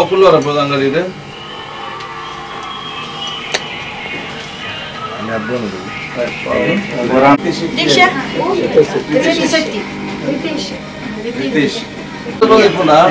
keluar apa tanggal itu? Diksha, Ritesh. Terus punah.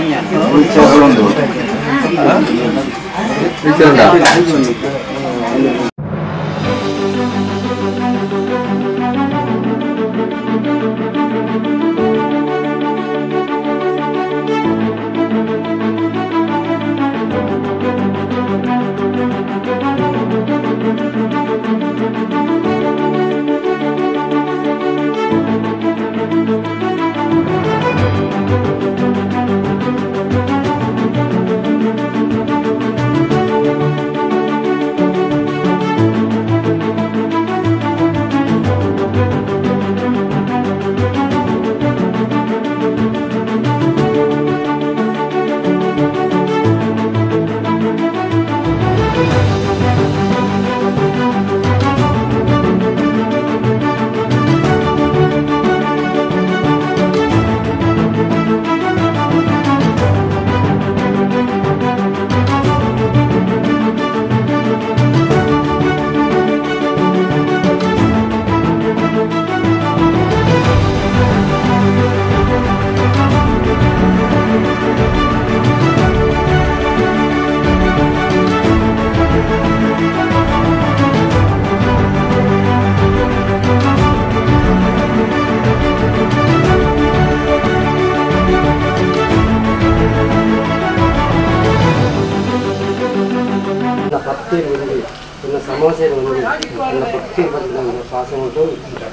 ಸಮಸ್ಯೆ ನನ್ನ ಭಕ್ತಿ ಬಂದ ಶ್ವಾಸ ಉಂಟು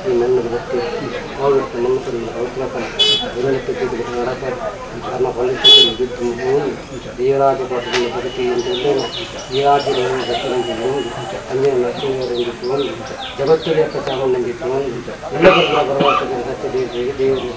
ಈ ನನ್ನ ಭಕ್ತಿ ಅವರು ನಮ್ಮ ಹೊಲಿಸಿದ ಬಿದ್ದು ದೇವರಾಜ ಪಾಠದಿಂದ ಬದುಕಿ ದೇವರಾಜ ಅನ್ಯ ನರಸಿಂಹರು ಜಗತ್ತಿಗೆ ಚಾಮಂದಿತ್ತು ಎಲ್ಲ ಬರವಾದ ಸತ್ಯ ದೇವರಿಗೆ ದೇವರು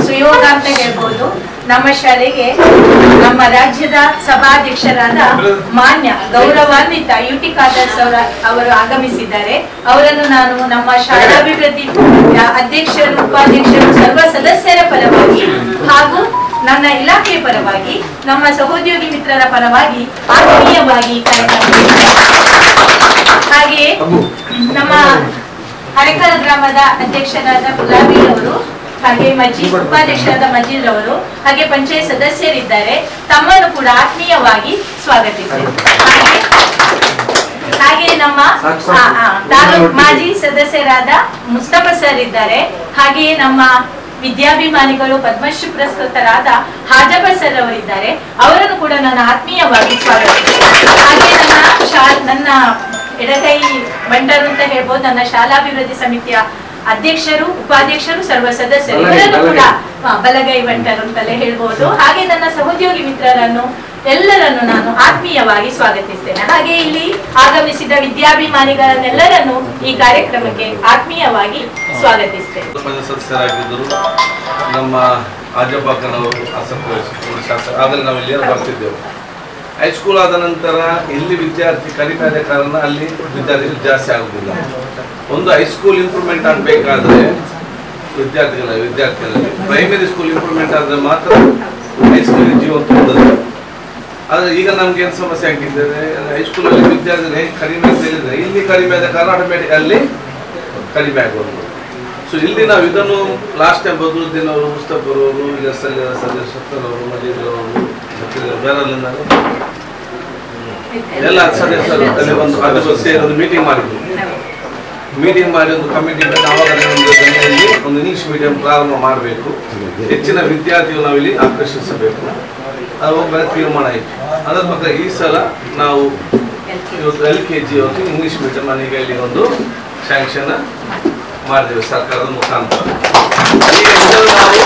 ಸುಯೋಗ ಅಂತ ಹೇಳ್ಬೋದು. ನಮ್ಮ ಶಾಲೆಗೆ ನಮ್ಮ ರಾಜ್ಯದ ಸಭಾಧ್ಯಕ್ಷರಾದ ಮಾನ್ಯ ಗೌರವಾನ್ವಿತ ಯುಟಿ ಖಾದರ್ಸ್ ಅವರು ಆಗಮಿಸಿದ್ದಾರೆ. ಅವರನ್ನು ನಾನು ನಮ್ಮ ಶಾಲಾಭಿವೃದ್ಧಿ ಅಧ್ಯಕ್ಷರು, ಉಪಾಧ್ಯಕ್ಷರು, ಸರ್ವ ಸದಸ್ಯರ ಪರವಾಗಿ ಹಾಗೂ ನನ್ನ ಇಲಾಖೆ ಪರವಾಗಿ, ನಮ್ಮ ಸಹೋದ್ಯೋಗಿ ಮಿತ್ರರ ಪರವಾಗಿ ಆತ್ಮೀಯವಾಗಿ ಹಾಗೆಯೇ ನಮ್ಮ ಹರೇಕಲ್ ಗ್ರಾಮದ ಅಧ್ಯಕ್ಷರಾದ ಗುಲಾಬಿ ಅವರು, ಹಾಗೆ ಮಜೀದ್ ಉಪಾಧ್ಯಕ್ಷರಾದ ಮಜೀದ್ ಅವರು, ಹಾಗೆ ಪಂಚಾಯತ್ ಸದಸ್ಯರಿದ್ದಾರೆ. ತಮ್ಮನ್ನು ಕೂಡ ಆತ್ಮೀಯವಾಗಿ ಸ್ವಾಗತಿಸಿದೆ. ಹಾಗೆ ನಮ್ಮ ತಾಲೂಕು ಮಾಜಿ ಸದಸ್ಯರಾದ ಮುಸ್ತಫಾ ಸರ್ ಇದ್ದಾರೆ. ಹಾಗೆಯೇ ನಮ್ಮ ವಿದ್ಯಾಭಿಮಾನಿಗಳು ಪದ್ಮಶ್ರೀ ಪುರಸ್ಕೃತರಾದ ಹಾಜಬ ಸರ್ ಅವರಿದ್ದಾರೆ. ಅವರನ್ನು ಕೂಡ ನಾನು ಆತ್ಮೀಯವಾಗಿ ಸ್ವಾಗತಿಸಿದೆ. ಹಾಗೆ ನನ್ನ ಎಡಗೈ ಬಂಟರು ಅಂತ ಹೇಳ್ಬೋದು, ನನ್ನ ಶಾಲಾಭಿವೃದ್ಧಿ ಸಮಿತಿಯ ಅಧ್ಯಕ್ಷರು, ಉಪಾಧ್ಯಕ್ಷರು, ಸರ್ವ ಸದಸ್ಯರು ಇವರನ್ನು ಕೂಡ ಬಲಗೈ ಬಂಟರು ಅಂತಲೇ ಹೇಳ್ಬೋದು. ಹಾಗೆ ನನ್ನ ಸಹೋದ್ಯೋಗಿ ಮಿತ್ರರನ್ನು ಎಲ್ಲರನ್ನು ನಾನು ಆತ್ಮೀಯವಾಗಿ ಸ್ವಾಗತಿಸ್ತೇನೆ. ಹಾಗೆ ಇಲ್ಲಿ ಆಗಮಿಸಿದ ವಿದ್ಯಾಭಿಮಾನಿಗಳನ್ನೆಲ್ಲರನ್ನು ಈ ಕಾರ್ಯಕ್ರಮಕ್ಕೆ ಆತ್ಮೀಯವಾಗಿ ಸ್ವಾಗತಿಸ್ತೇನೆ. ಸದಸ್ಯರಾಗಿದ್ದರು ನಮ್ಮ ಆಜಬ್ಬಕ್ಕನವರು ಆಸಕ್ತಿ ವಹಿಸಿದ್ರು ಶಾಸಕ. ಆಗಲೇ ನಾವು ಇಲ್ಲಿ ಬರ್ತಿದ್ದೆವು. ಹೈಸ್ಕೂಲ್ ಆದ ನಂತರ ಇಲ್ಲಿ ವಿದ್ಯಾರ್ಥಿ ಕಡಿಮೆ ಆದ ಕಾರಣ ಅಲ್ಲಿ ವಿದ್ಯಾರ್ಥಿಗಳು ಜಾಸ್ತಿ ಆಗುದಿಲ್ಲ. ಒಂದು ಹೈಸ್ಕೂಲ್ ಇಂಪ್ರೂವ್ಮೆಂಟ್ ಆಗಬೇಕಾದ್ರೆ ವಿದ್ಯಾರ್ಥಿಗಳಲ್ಲಿ ಪ್ರೈಮರಿ ಸ್ಕೂಲ್ ಇಂಪ್ರೂವ್ಮೆಂಟ್ ಆದರೆ ಮಾತ್ರ ಹೈಸ್ಕೂಲ್ ಜೀವ ಅಂತ ಹೋದದ್ದು. ಆದರೆ ಈಗ ನಮ್ಗೆ ಏನು ಸಮಸ್ಯೆ ಆಗಿದ್ದಾರೆ, ಹೈಸ್ಕೂಲಲ್ಲಿ ವಿದ್ಯಾರ್ಥಿಗಳು ಹೇಗೆ ಕಡಿಮೆ ಅಂತ ಹೇಳಿದ್ರೆ ಇಲ್ಲಿ ಕಡಿಮೆ ಆದ ಕಾರಣ ಆಟೋಮೆಟಿಕಲ್ಲಿ ಕಡಿಮೆ ಆಗೋದು. ಸೊ ಇಲ್ಲಿ ನಾವು ಇದನ್ನು ಲಾಸ್ಟ್ ಟೈಮ್ ಬದರುದ್ದೀನ್ ಅವರು, ಮುಸ್ತಫರ್ ಅವರು, ಈಗ ಸತ್ತರ್ ಅವರು, ಮಜೀದ್ ಅವರು, ಬೇರೆಲ್ಲ ಎಲ್ಲ ಸದಸ್ಯರು ಅಲ್ಲಿ ಒಂದು ಸೇರಿ ಮೀಟಿಂಗ್ ಮಾಡಿದ್ರು. ಮೀಟಿಂಗ್ ಮಾಡಿ ಒಂದು ಕಮಿಟಿ ಆವಾಗ ಒಂದು ಇಂಗ್ಲಿಷ್ ಮೀಡಿಯಂ ಪ್ರಾರಂಭ ಮಾಡಬೇಕು, ಹೆಚ್ಚಿನ ವಿದ್ಯಾರ್ಥಿಗಳು ನಾವಿಲ್ಲಿ ಆಕರ್ಷಿಸಬೇಕು, ಅದು ಒಬ್ಬ ತೀರ್ಮಾನ ಆಯಿತು. ಅದರ ಪ್ರಕಾರ ಈ ಸಲ ನಾವು ಇವತ್ತು LKG ಅವರಿಗೆ ಇಂಗ್ಲಿಷ್ ಮೀಡಿಯಂ ನನಗೆ ಇಲ್ಲಿ ಒಂದು ಸ್ಯಾಂಕ್ಷನ್ ಮಾಡಿದ್ದೇವೆ ಸರ್ಕಾರದ ಮುಖಾಂತರ. ಈಗ ಇದನ್ನು ನಾವು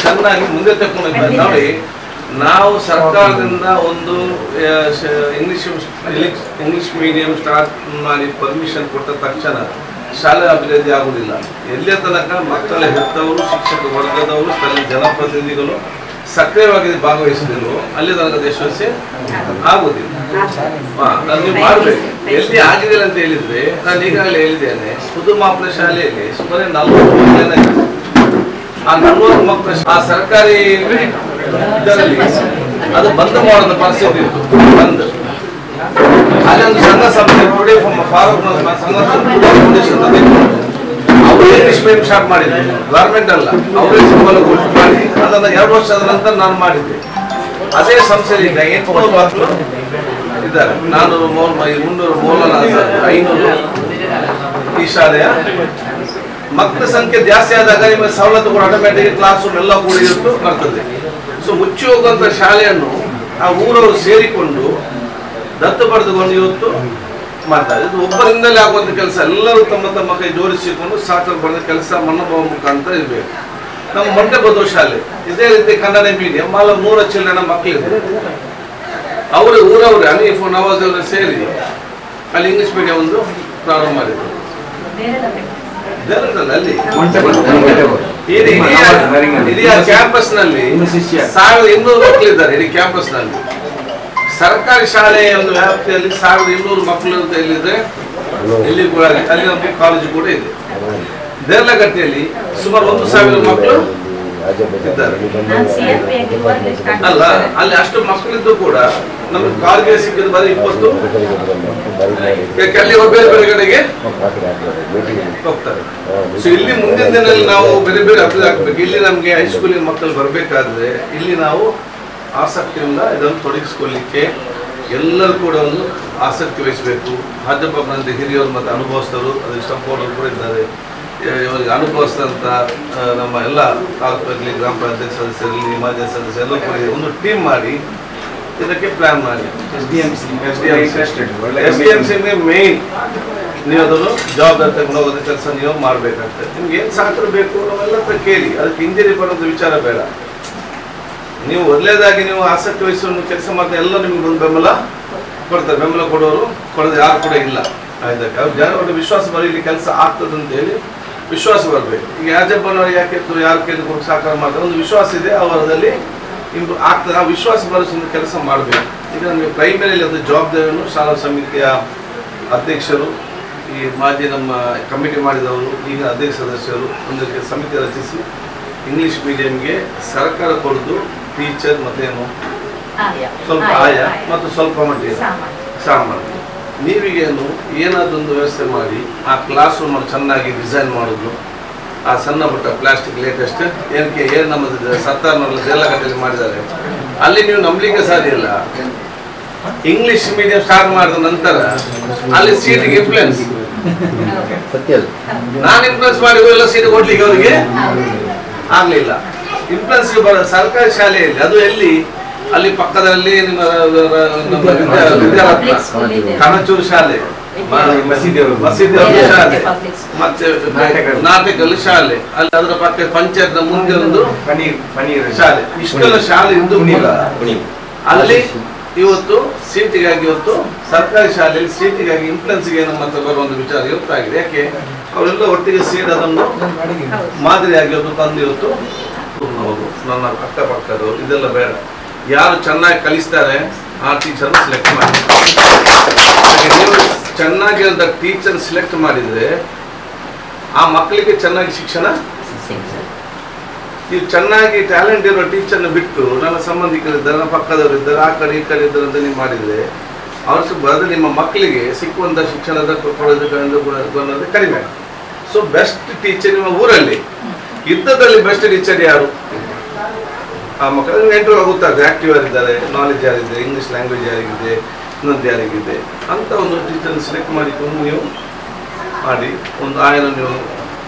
ಚೆನ್ನಾಗಿ ಮುಂದೆ ತಗೊಂಡು ನೋಡಿ, ನಾವು ಸರ್ಕಾರದಿಂದ ಒಂದು ಇಂಗ್ಲಿಷ್ ಮೀಡಿಯಂ ಸ್ಟಾರ್ಟ್ ಮಾಡಿ ಪರ್ಮಿಷನ್ ಕೊಟ್ಟ ತಕ್ಷಣ ಶಾಲೆ ಅಭಿವೃದ್ಧಿ ಆಗುವುದಿಲ್ಲ. ಎಲ್ಲಿಯ ತನಕ ಮಕ್ಕಳ ಹೆತ್ತವರು, ಶಿಕ್ಷಕ ವರ್ಗದವರು, ಸ್ಥಳೀಯ ಜನಪ್ರತಿನಿಧಿಗಳು ಸಕ್ರಿಯವಾಗಿ ಭಾಗವಹಿಸಿದ್ರು ಅಲ್ಲಿ ತನಕ ಯಶಸ್ವಿ ಆಗುವುದಿಲ್ಲ. ನೀವು ಮಾಡಬೇಕು. ಎಲ್ಲಿ ಆಗಿದಿಲ್ಲ ಅಂತ ಹೇಳಿದ್ರೆ ನಾನು ಈಗಾಗಲೇ ಹೇಳಿದ್ದೇನೆ, ಪುದುಮಾಪನ ಶಾಲೆಯಲ್ಲಿ ಸುಮಾರು 40 ಜನ ಇದ್ದಾರೆ. ಆ 40 ಮಕ್ಕಳು ಆ ಸರ್ಕಾರಿ ಇದರಲ್ಲಿ ಅದು ಬಂದ್ ಮಾಡೋದ ಪರಿಸ್ಥಿತಿ ಇತ್ತು. ಬಂದ್ ಅಲ್ಲಿ ಒಂದು ಸಂಘ ಸಂಸ್ಥೆ ಟುಡೇ ಫಾರೂಕ್ ಸಂಘ ಫೌಂಡೇಶನ್ ಅವರು ಇಂಗ್ಲಿಷ್ ಮೀಡಿಯಂ ಸ್ಟಾರ್ಟ್ ಮಾಡಿದ್ರು, ಗವರ್ಮೆಂಟ್ ಅಲ್ಲ, ಅವರೇ ಸಿಂಬಲ್ ಕೊಟ್ಟು ಮಾಡಿ ಅದನ್ನು 2 ವರ್ಷದ ನಂತರ ನಾನು ಮಾಡಿದ್ದೆ. ಅದೇ ಸಂಸ್ಥೆಯಲ್ಲಿ ಈಗ 800 ಮಕ್ಕಳು ಇದ್ದಾರೆ. 400, 300, 500 ಈ ಶಾಲೆಯ ಮಕ್ಕಳ ಸಂಖ್ಯೆ ಜಾಸ್ತಿ ಆದಾಗ ನಿಮಗೆ ಸವಲತ್ತು ಕೂಡ ಆಟೋಮ್ಯಾಟಿಕ್ ಕ್ಲಾಸ್ ರೂಮ್ ಎಲ್ಲ ಕೂಡ ಇಟ್ಟು ಬರ್ತದೆ. ಸೊ ಮುಚ್ಚಿ ಹೋಗುವಂತ ಶಾಲೆಯನ್ನು ಆ ಊರವರು ಸೇರಿಕೊಂಡು ದತ್ತು ಪಡೆದುಕೊಂಡು ಇವತ್ತು ಮಾಡ್ತಾರೆ. ಇದು ಒಬ್ಬರಿಂದಲೇ ಆಗುವಂತ ಕೆಲಸ, ಎಲ್ಲರೂ ತಮ್ಮ ತಮ್ಮ ಕೈ ಜೋಡಿಸಿಕೊಂಡು ಸಾಕರ್ ಬರೆದ ಕೆಲಸ ಮನೋಭಾವ ಮುಖಾಂತರ ಇರಬೇಕು. ನಮ್ಮ ಮೊಟ್ಟೆಬದ್ದು ಶಾಲೆ ಇದೇ ರೀತಿ ಕನ್ನಡ ಮೀಡಿಯಂ 300 ಚಿಲ್ಲರೆ ಮಕ್ಕಳಿದೆ. ಅವರು ಊರವ್ರೆ ಹನೀಫ್ ನವಾಜ್ ಅವರು ಸೇರಿ ಅಲ್ಲಿ ಇಂಗ್ಲಿಷ್ ಮೀಡಿಯಂ ಒಂದು ಪ್ರಾರಂಭ ಮಾಡಿದ್ರು. ಅಲ್ಲಿ ಇಡೀ ಕ್ಯಾಂಪಸ್ ನಲ್ಲಿ 1200 ಮಕ್ಕಳಿದ್ದಾರೆ. ಇಡೀ ಕ್ಯಾಂಪಸ್ ನಲ್ಲಿ ಸರ್ಕಾರಿ ಶಾಲೆಯ ಒಂದು ವ್ಯಾಪ್ತಿಯಲ್ಲಿ 1200 ಮಕ್ಕಳು ಅಂತ ಹೇಳಿದ್ರೆ ಇಲ್ಲಿ ಕೂಡ ಅಲ್ಲಿ ನಮಗೆ ಕಾಲೇಜು ಕೂಡ ಇದೆ. ದೇರ್ಲಗಟ್ಟಿಯಲ್ಲಿ ಸುಮಾರು 1000 ಮಕ್ಕಳು ಇದ್ದಾರೆ. ಅಲ್ಲ, ಅಲ್ಲಿ ಅಷ್ಟು ಮಕ್ಕಳಿದ್ದು ಕೂಡ ನಮಗೆ ಕಾಲೇಜಿಗೆ ಸಿಕ್ಕಿದ್ದು ಬರೀ 20. ಅಲ್ಲಿ ಬೇರೆ ಬೇರೆ ಕಡೆಗೆ ಹೋಗ್ತಾರೆ. ಸೊ ಇಲ್ಲಿ ಮುಂದಿನ ದಿನದಲ್ಲಿ ನಾವು ಬೇರೆ ಬೇರೆ ಅಭಿವೃದ್ಧಿ ಆಗ್ಬೇಕು. ಇಲ್ಲಿ ನಮಗೆ ಹೈಸ್ಕೂಲಿನ ಮಕ್ಕಳು ಬರಬೇಕಾದ್ರೆ ಇಲ್ಲಿ ನಾವು ಆಸಕ್ತಿಯಿಂದ ಇದನ್ನು ತೊಡಗಿಸ್ಕೊಳ್ಳಿಕ್ಕೆ ಎಲ್ಲರೂ ಕೂಡ ಒಂದು ಆಸಕ್ತಿ ವಹಿಸಬೇಕು. ಪ್ರಾಧ್ಯಾಪಕರಂತೆ ಹಿರಿಯರು ಮತ್ತು ಅನುಭವಿಸಿದವರು ಅದಕ್ಕೆ ಸಪೋರ್ಟ್ ಕೂಡ ಇದ್ದಾರೆ. ಇವರಿಗೆ ಅನುಭವಿಸಿದಂಥ ನಮ್ಮ ಎಲ್ಲ ತಾಲೂಕಲ್ಲಿ ಗ್ರಾಮ ಪಂಚಾಯತ್ ಸದಸ್ಯರಲ್ಲಿ, ಮಾಜಿ ಸದಸ್ಯರು ಕೂಡ ಒಂದು ಟೀಮ್ ಮಾಡಿ ಇದಕ್ಕೆ ಪ್ಲಾನ್ ಮಾಡಿ SDMC ಮೇನ್ ನೀವು ಅದನ್ನು ಜವಾಬ್ದಾರಿ ತಗೊಂಡು ಹೋಗೋದ ಕೆಲಸ ನೀವು ಮಾಡಬೇಕಾಗ್ತದೆ. ನಿಮ್ಗೆ ಏನು ಸಹಕಾರ ಬೇಕು ನಾವೆಲ್ಲ ಕೇಳಿ, ಅದಕ್ಕೆ ಇಂಜರಿ ಪಡೋದು ವಿಚಾರ ಬೇಡ. ನೀವು ಒಳ್ಳೆಯದಾಗಿ ನೀವು ಆಸಕ್ತಿ ವಹಿಸುವ ಕೆಲಸ ಮಾಡ್ತಾ ಎಲ್ಲ ನಿಮ್ಗೆ ಒಂದು ಬೆಂಬಲ ಕೊಡ್ತಾರೆ. ಬೆಂಬಲ ಕೊಡೋರು ಕೊಡೋದು ಯಾರು ಕೂಡ ಇಲ್ಲ. ಆಯ್ತಕ್ಕ ಅವ್ರು ಜನರ ವಿಶ್ವಾಸ ಬರೀಲಿ ಕೆಲಸ ಆಗ್ತದೆ ಅಂತ ಹೇಳಿ ವಿಶ್ವಾಸ ಬರಬೇಕು. ಈಗ ಯಾಜಪ್ಪನವರು ಯಾಕೆ ಯಾರು ಕೇಳಿದ್ರು ಸಹಕಾರ ಮಾಡ್ತಾರೆ, ಒಂದು ವಿಶ್ವಾಸ ಇದೆ ಅವರಲ್ಲಿ ಇಂಪ್ರೂವ್ ಆಗ್ತದೆ. ಆ ವಿಶ್ವಾಸ ಬರೆಸುವ ಕೆಲಸ ಮಾಡಬೇಕು. ಈಗ ನೀವು ಪ್ರೈಮರಿಯಲ್ಲಿ ಒಂದು ಜವಾಬ್ದಾರಿಯನ್ನು ಶಾಲಾ ಸಮಿತಿಯ ಅಧ್ಯಕ್ಷರು, ಈ ಮಾಜಿ ನಮ್ಮ ಕಮಿಟಿ ಮಾಡಿದವರು, ಈಗ ಅಧ್ಯಕ್ಷ ಸದಸ್ಯರು ಒಂದು ಸಮಿತಿ ರಚಿಸಿ ಇಂಗ್ಲಿಷ್ ಮೀಡಿಯಂಗೆ ಸರ್ಕಾರ ಕೊಡೋದು ಟೀಚರ್ ಮತ್ತೇನು ಸ್ವಲ್ಪ ಆಯ ಮತ್ತು ಸ್ವಲ್ಪ ಮಟ್ಟಿಗೆ ಸಾಮಾನು. ನೀವಿಗೇನು ಏನಾದರೂ ಒಂದು ವ್ಯವಸ್ಥೆ ಮಾಡಿ ಆ ಕ್ಲಾಸ್ ರೂಮನ್ನು ಚೆನ್ನಾಗಿ ಡಿಸೈನ್ ಮಾಡೋದು, ಆ ಸಣ್ಣ ಪುಟ್ಟ ಪ್ಲಾಸ್ಟಿಕ್ ಲೇಟೆಸ್ಟ್ ಏನು ನಮ್ಮದು ಸರ್ಕಾರನಲ್ಲಿ ದೇರ್ಲಗಟ್ಟೆಯಲ್ಲಿ ಮಾಡಿದ್ದಾರೆ, ಅಲ್ಲಿ ನೀವು ನಂಬಲಿಕ್ಕೆ ಸಾಧ್ಯ ಇಲ್ಲ. ಇಂಗ್ಲಿಷ್ ಮೀಡಿಯಂ ಸ್ಟಾರ್ಟ್ ಮಾಡಿದ ನಂತರ ಅಲ್ಲಿ ಸೀಟಿಗೆ ಇನ್ಫ್ಲುಯೆನ್ಸ್ ನಾನು ಇನ್ಫ್ಲುಯೆನ್ಸ್ ಮಾಡಿ ಎಲ್ಲ ಸೀಟ್ ಕೊಡ್ಲಿಕ್ಕೆ ಅವರಿಗೆ ಆಗ್ಲಿಲ್ಲ. ಇನ್ಫ್ಲುಯೆನ್ಸ್ ಬರೋ ಸರ್ಕಾರಿ ಶಾಲೆಯಲ್ಲಿ ಅದು ಎಲ್ಲಿ ಅಲ್ಲಿ ಪಕ್ಕದಲ್ಲಿ ನಿಮ್ಮ ವಿದ್ಯಾರತ್ನ ಕಣಚೂರು ಶಾಲೆ, ಮಸೀದಿ ಶಾಲೆ, ಮತ್ತೆ ನಾಟಕಲ್ ಶಾಲೆ, ಅಲ್ಲಿ ಅದರ ಪಕ್ಕ ಪಂಚಾಯತ್ ಮುಂದೆ ಒಂದು ಶಾಲೆ, ಇಷ್ಟೆಲ್ಲ ಶಾಲೆ ಇದ್ದು ಅಲ್ಲಿ ಇವತ್ತು ಸೀಟಿಗಾಗಿ ಇವತ್ತು ಸರ್ಕಾರಿ ಶಾಲೆಯಲ್ಲಿ ಸೀಟಿಗಾಗಿ ಇನ್ಫ್ಲುಯೆನ್ಸ್ಗೆ ನಮ್ಮ ಹತ್ರ ಬರುವಂತ ವಿಚಾರ ಇವತ್ತಾಗಿದೆ. ಯಾಕೆ ಅವರೆಲ್ಲ ಒಟ್ಟಿಗೆ ಸೇರಿ ಅದನ್ನು ಮಾದರಿಯಾಗಿ ಇವತ್ತು ತಂದು ಇವತ್ತು ನನ್ನ ಅಕ್ಕಪಕ್ಕದವರು ಇದೆಲ್ಲ ಬೇಡ, ಯಾರು ಚೆನ್ನಾಗಿ ಕಲಿಸ್ತಾರೆ ಆ ಟೀಚರ್ ಸೆಲೆಕ್ಟ್ ಮಾಡಿ. ನೀವು ಚೆನ್ನಾಗಿ ಅಂತ ಟೀಚರ್ ಸೆಲೆಕ್ಟ್ ಮಾಡಿದ್ರೆ ಆ ಮಕ್ಕಳಿಗೆ ಚೆನ್ನಾಗಿ ಶಿಕ್ಷಣ ಈ ಚೆನ್ನಾಗಿ ಟ್ಯಾಲೆಂಟ್ ಇರೋ ಟೀಚರ್ನ ಬಿಟ್ಟು ನನ್ನ ಸಂಬಂಧಿಕರಿದ್ದಾರೆ, ನನ್ನ ಪಕ್ಕದವರಿದ್ದಾರೆ, ಆ ಕಡೆ ಈ ಕಡೆ ಇದ್ದಾರೆ ಅಂತ ನೀವು ಮಾಡಿದರೆ ಅವ್ರು ಬರೆದು ನಿಮ್ಮ ಮಕ್ಕಳಿಗೆ ಸಿಕ್ಕುವಂಥ ಶಿಕ್ಷಣದ ಕೊಡೋದು ಕಡಿಮೆ. ಸೊ ಬೆಸ್ಟ್ ಟೀಚರ್ ನಿಮ್ಮ ಊರಲ್ಲಿ ಯುದ್ಧದಲ್ಲಿ ಬೆಸ್ಟ್ ಟೀಚರ್ ಯಾರು? ಆ ಮಕ್ಕಳು ಎಂಟು ಗೊತ್ತಾಗ್ತದೆ, ಆಕ್ಟಿವ್ ಯಾರಿದ್ದಾರೆ, ನಾಲೆಜ್ ಯಾರಿದೆ, ಇಂಗ್ಲೀಷ್ ಲ್ಯಾಂಗ್ವೇಜ್ ಯಾರಿಗಿದೆ, ಇನ್ನೊಂದು ಯಾರಿಗಿದೆ ಅಂತ ಒಂದು ಟೀಚರ್ನ ಸೆಲೆಕ್ಟ್ ಮಾಡಿಕೊಂಡು ನೀವು ಮಾಡಿ ಒಂದು ಆಯನ ನೀವು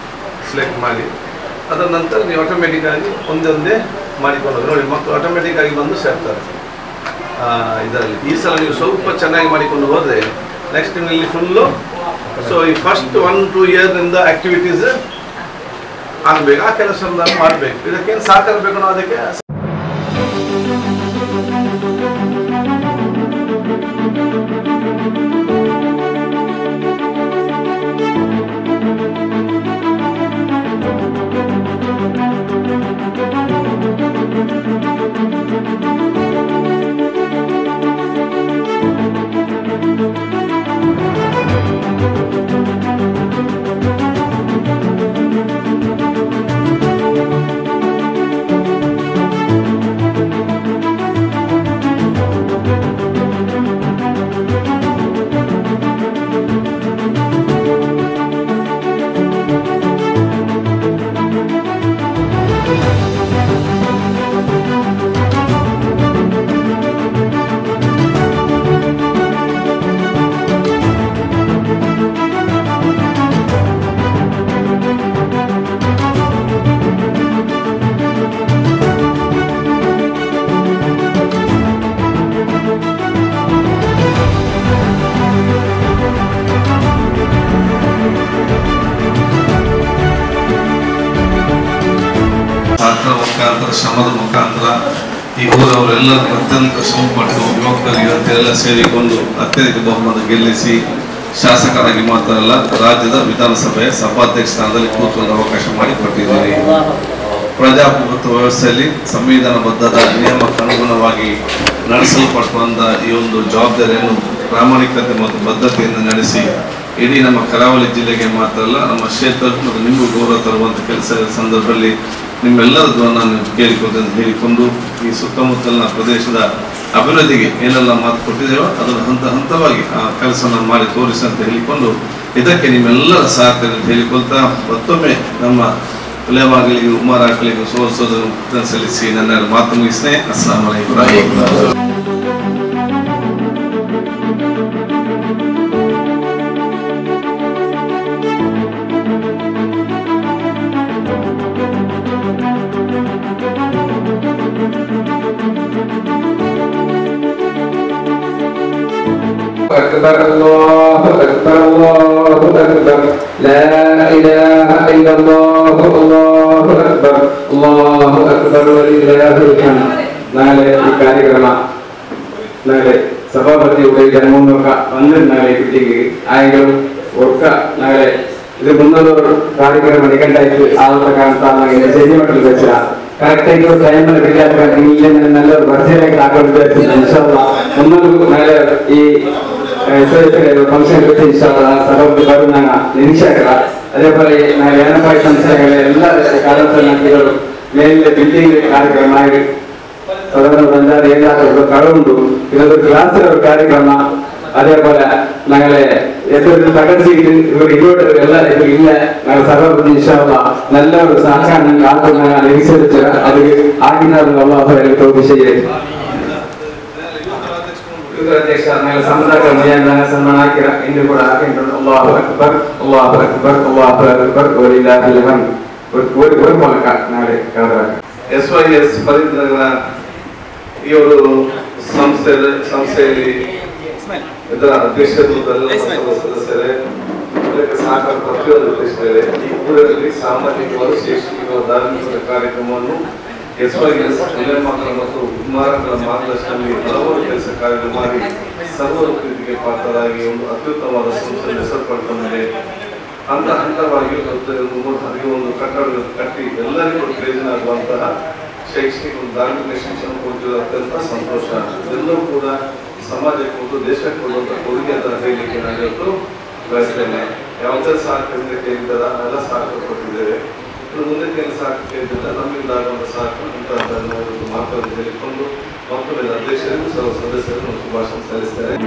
ಸೆಲೆಕ್ಟ್ ಮಾಡಿ ಅದರ ನಂತರ ನೀವು ಆಟೋಮೆಟಿಕ್ಕಾಗಿ ಒಂದೇ ಮಾಡಿಕೊಂಡು ನೋಡಿ ಮಕ್ಕಳು ಆಟೋಮೆಟಿಕ್ಕಾಗಿ ಬಂದು ಸೇರ್ತಾರೆ ಇದರಲ್ಲಿ. ಈ ಸಲ ನೀವು ಸ್ವಲ್ಪ ಚೆನ್ನಾಗಿ ಮಾಡಿಕೊಂಡು ಹೋದರೆ ನೆಕ್ಸ್ಟ್ ನಿಮ್ಮಲ್ಲಿ ಫುಲ್ಲು. ಸೊ ಈ ಫಸ್ಟ್ 1-2 ಇಯರ್ನಿಂದ ಆ್ಯಕ್ಟಿವಿಟೀಸ್ ಆಗಬೇಕು, ಆ ಕೆಲಸವನ್ನು ಮಾಡಬೇಕು. ಇದಕ್ಕೇನು ಸಹಕಾರ ಬೇಕು ನಾವು ಅದಕ್ಕೆ ಮುಖಾಂತರ ಶ್ರಮದ ಮುಖಾಂತರ ಈ ಊರವರೆಲ್ಲರಿಗೂ ಅತ್ಯಂತ ಶ್ರಮಪಟ್ಟು ಯುವಕರಿಗೆ ಅಂತೆಲ್ಲ ಸೇರಿಕೊಂಡು ಅತ್ಯಧಿಕ ಬಹುಮತ ಗೆಲ್ಲಿಸಿ ಶಾಸಕರಾಗಿ ಮಾತ್ರವಲ್ಲ ರಾಜ್ಯದ ವಿಧಾನಸಭೆಯ ಸಭಾಧ್ಯಕ್ಷ ಸ್ಥಾನದಲ್ಲಿ ಕೂತ್ಕೊಂಡು ಅವಕಾಶ ಮಾಡಿಕೊಟ್ಟಿದ್ದೀರಿ. ಪ್ರಜಾಪ್ರಭುತ್ವ ವ್ಯವಸ್ಥೆಯಲ್ಲಿ ಸಂವಿಧಾನಬದ್ಧದ ನಿಯಮಕ್ಕೆ ಅನುಗುಣವಾಗಿ ನಡೆಸಲ್ಪಟ್ಟಂಥ ಈ ಒಂದು ಜವಾಬ್ದಾರಿಯನ್ನು ಪ್ರಾಮಾಣಿಕತೆ ಮತ್ತು ಬದ್ಧತೆಯಿಂದ ನಡೆಸಿ ಇಡೀ ನಮ್ಮ ಕರಾವಳಿ ಜಿಲ್ಲೆಗೆ ಮಾತ್ರ ಅಲ್ಲ ನಮ್ಮ ಕ್ಷೇತ್ರಕ್ಕೆ ಮತ್ತು ನಿಮಗೂ ಗೌರವ ತರುವಂಥ ಕೆಲಸದ ಸಂದರ್ಭದಲ್ಲಿ ನಿಮ್ಮೆಲ್ಲರದ್ದು ನಾನು ಹೇಳಿಕೊಂಡು ಈ ಸುತ್ತಮುತ್ತಲಿನ ಪ್ರದೇಶದ ಅಭಿವೃದ್ಧಿಗೆ ಏನೆಲ್ಲ ಮಾತು ಕೊಟ್ಟಿದ್ದೇವೋ ಅದನ್ನು ಹಂತವಾಗಿ ಆ ಕೆಲಸವನ್ನು ಮಾಡಿ ತೋರಿಸಿ ಅಂತ ಹೇಳಿಕೊಂಡು ಇದಕ್ಕೆ ನಿಮ್ಮೆಲ್ಲರ ಸಹಕಾರ ಹೇಳಿಕೊಳ್ತಾ ಮತ್ತೊಮ್ಮೆ ನಮ್ಮ ಉಲೇಮಾಗಳಿಗೆ ಉಮರಾಗಳಿಗೆ ಸೋಲಿಸೋದನ್ನು ಸಲ್ಲಿಸಿ ನನ್ನ ಮಾತು ಮುಗಿಸ್ತೇನೆ. ಅಸ್ಸಲಾಮು ಅಲೈಕುಂ. أكبر الله أكبر الله أكبر لا إله إلا الله الله أكبر الله أكبر ولله الحمد. ನಾಳೆ ಈ ಕಾರ್ಯಕ್ರಮ ನಾಳೆ ಸಭಾಪತಿ ಉಳಿದ ಮೂಲಕ ಬಂದ ನಾಳೆ ಮೀಟಿಂಗ್ ಆಯ್ಗಳು ಒಕ್ಕ ನಾಳೆ ಇದು ಮುನ್ನೂರು ಕಾರ್ಯಕ್ರಮ ನಿಕಟಾಯಿತು ಆದ ಕಾರಣ ನನಗೆ ಸೆಜಿ ಮಟ್ಟಲು ಬೆಚ್ಚ ಕರೆಕ್ಟ್ ಆಗಿ ಟೈಮಲ್ಲಿ ಬಿಟ್ಟಾಗ ಇಲ್ಲೇ ನನ್ನೆಲ್ಲರೂ ಬರ್ಜರಿಯಾಗಿ ಹಾಕೊಂಡು ಇನ್ಶಾಲ್ಲಾ ಮುನ್ನೂರು ನಾಳೆ ಈ ಫಂಕ್ಷನ್ ಸಭಾಪತಿ ಬರೋದು ನನ್ನ ನಿರೀಕ್ಷಕರ അതേപോലെ ഏനപ്പായ സംസ്ഥാനങ്ങളിലെ എല്ലാ കാലഘട്ടങ്ങളും മേലിലെ ബിൽഡിംഗ് ಕಾರ್ಯಕ್ರಮ ಸಾಧಾರಣ ಬಂದಾದ ಏನಾದರೂ ಕಳುಂಡು ಇದೊಂದು ಕ್ಲಾಸಿನ ಒಂದು ಕಾರ್ಯಕ್ರಮ അതേപോലെ ഞങ്ങളെ എത്ര തകർച്ചി ഇങ്ങോട്ട് എല്ലാ ഇല്ല ഞങ്ങൾ സഭ നല്ല ഒരു സഹകരണം കാലത്ത് ഞങ്ങൾ അനുസരിച്ച് അത് ആകിനാറുള്ള തോപ്പിശയെ ಅಧ್ಯಕ್ಷ ಸಮುದಾಯ ಸನ್ಮಾನ ಹಾಕಿರ ಇಂದು ಕೂಡ ಹಾಕಿಕೊಂಡು ಅಲ್ಲಾಹು ಅಕ್ಬರ್ ಅಲ್ಲಾಹು ಅಕ್ಬರ್ ಅಲ್ಲಾಹು ಅಕ್ಬರ್ ವಲಿಲ್ಲಾಹಿಲ್ ಹಮ್ದ್ ஒரு ಮೂಲಕ ನಾಳೆ SYS ಪರಿಣತರ ಇವರು ಸಂಸ್ಥೆಯಲ್ಲಿ ಇದರ ಅಧ್ಯಕ್ಷತೆಲ್ಲ ಸದಸ್ಯರೇ ಸಹಕಾರ ಪ್ರತಿಯೊಂದು ಅಧ್ಯಕ್ಷರೇ ಈ ಊರಲ್ಲಿ ಸಾಮಾಜಿಕವಾದ ಶೈಕ್ಷಣಿಕ ಧಾರ್ಮಿಕ ಕಾರ್ಯಕ್ರಮವನ್ನು SYS ಮಕ್ಕಳ ಮತ್ತು ಕುಮಾರಗಳ ಮಾರ್ಗದರ್ಶನದಲ್ಲಿ ಹಲವಾರು ಕೆಲಸ ಕಾರ್ಯ ಮಾಡಿ ಸರ್ವರು ಪ್ರೀತಿಗೆ ಪಾತ್ರರಾಗಿ ಒಂದು ಅತ್ಯುತ್ತಮವಾದ ಸಂಸ್ಥೆ ಹೆಸರು ಪಡ್ಕೊಂಡಿದೆ. ಹಂತ ಹಂತವಾಗಿ ಒಂದು ಕಟ್ಟಡಗಳು ಕಟ್ಟಿ ಎಲ್ಲರಿಗೂ ಪ್ರಯೋಜನ ಆಗುವಂತಹ ಶೈಕ್ಷಣಿಕ ಒಂದು ಧಾರ್ಮಿಕ ಶಿಕ್ಷಣ ಕೊಡುತ್ತಿರುವ ಅತ್ಯಂತ ಸಂತೋಷ. ಎಲ್ಲರೂ ಕೂಡ ಸಮಾಜಕ್ಕೆ ಒಂದು ದೇಶಕ್ಕೆ ಕೊಡುವಂಥ ಕೊಡುಗೆ ಅಂತ ಹೇಳಲಿಕ್ಕೆ ನಾನಿವತ್ತು ಬಯಸ್ತೇನೆ. ಯಾವುದೇ ಸಹಕಾರದಿಂದ ಕೇಳಿದಾರ ಎಲ್ಲ ಸಹಕಾರ ಕೊಟ್ಟಿದ್ದೇವೆ. ಮುಂದಕ್ಕೆ ಸಾಕಕ್ಕೆ ಇದ್ದಿಲ್ಲ, ನಮ್ಮಿಂದ ಆಗುವಂಥ ಸಾಕು ಮುಂತಾದ ಮಾತುಗಳನ್ನು ಹೇಳಿಕೊಂಡು ಮತ್ತೊಮ್ಮೆ ಅಧ್ಯಕ್ಷರಿಗೂ ಸರ್ವ ಸದಸ್ಯರು ಶುಭಾಶಯ ಸಲ್ಲಿಸ್ತಾರೆ.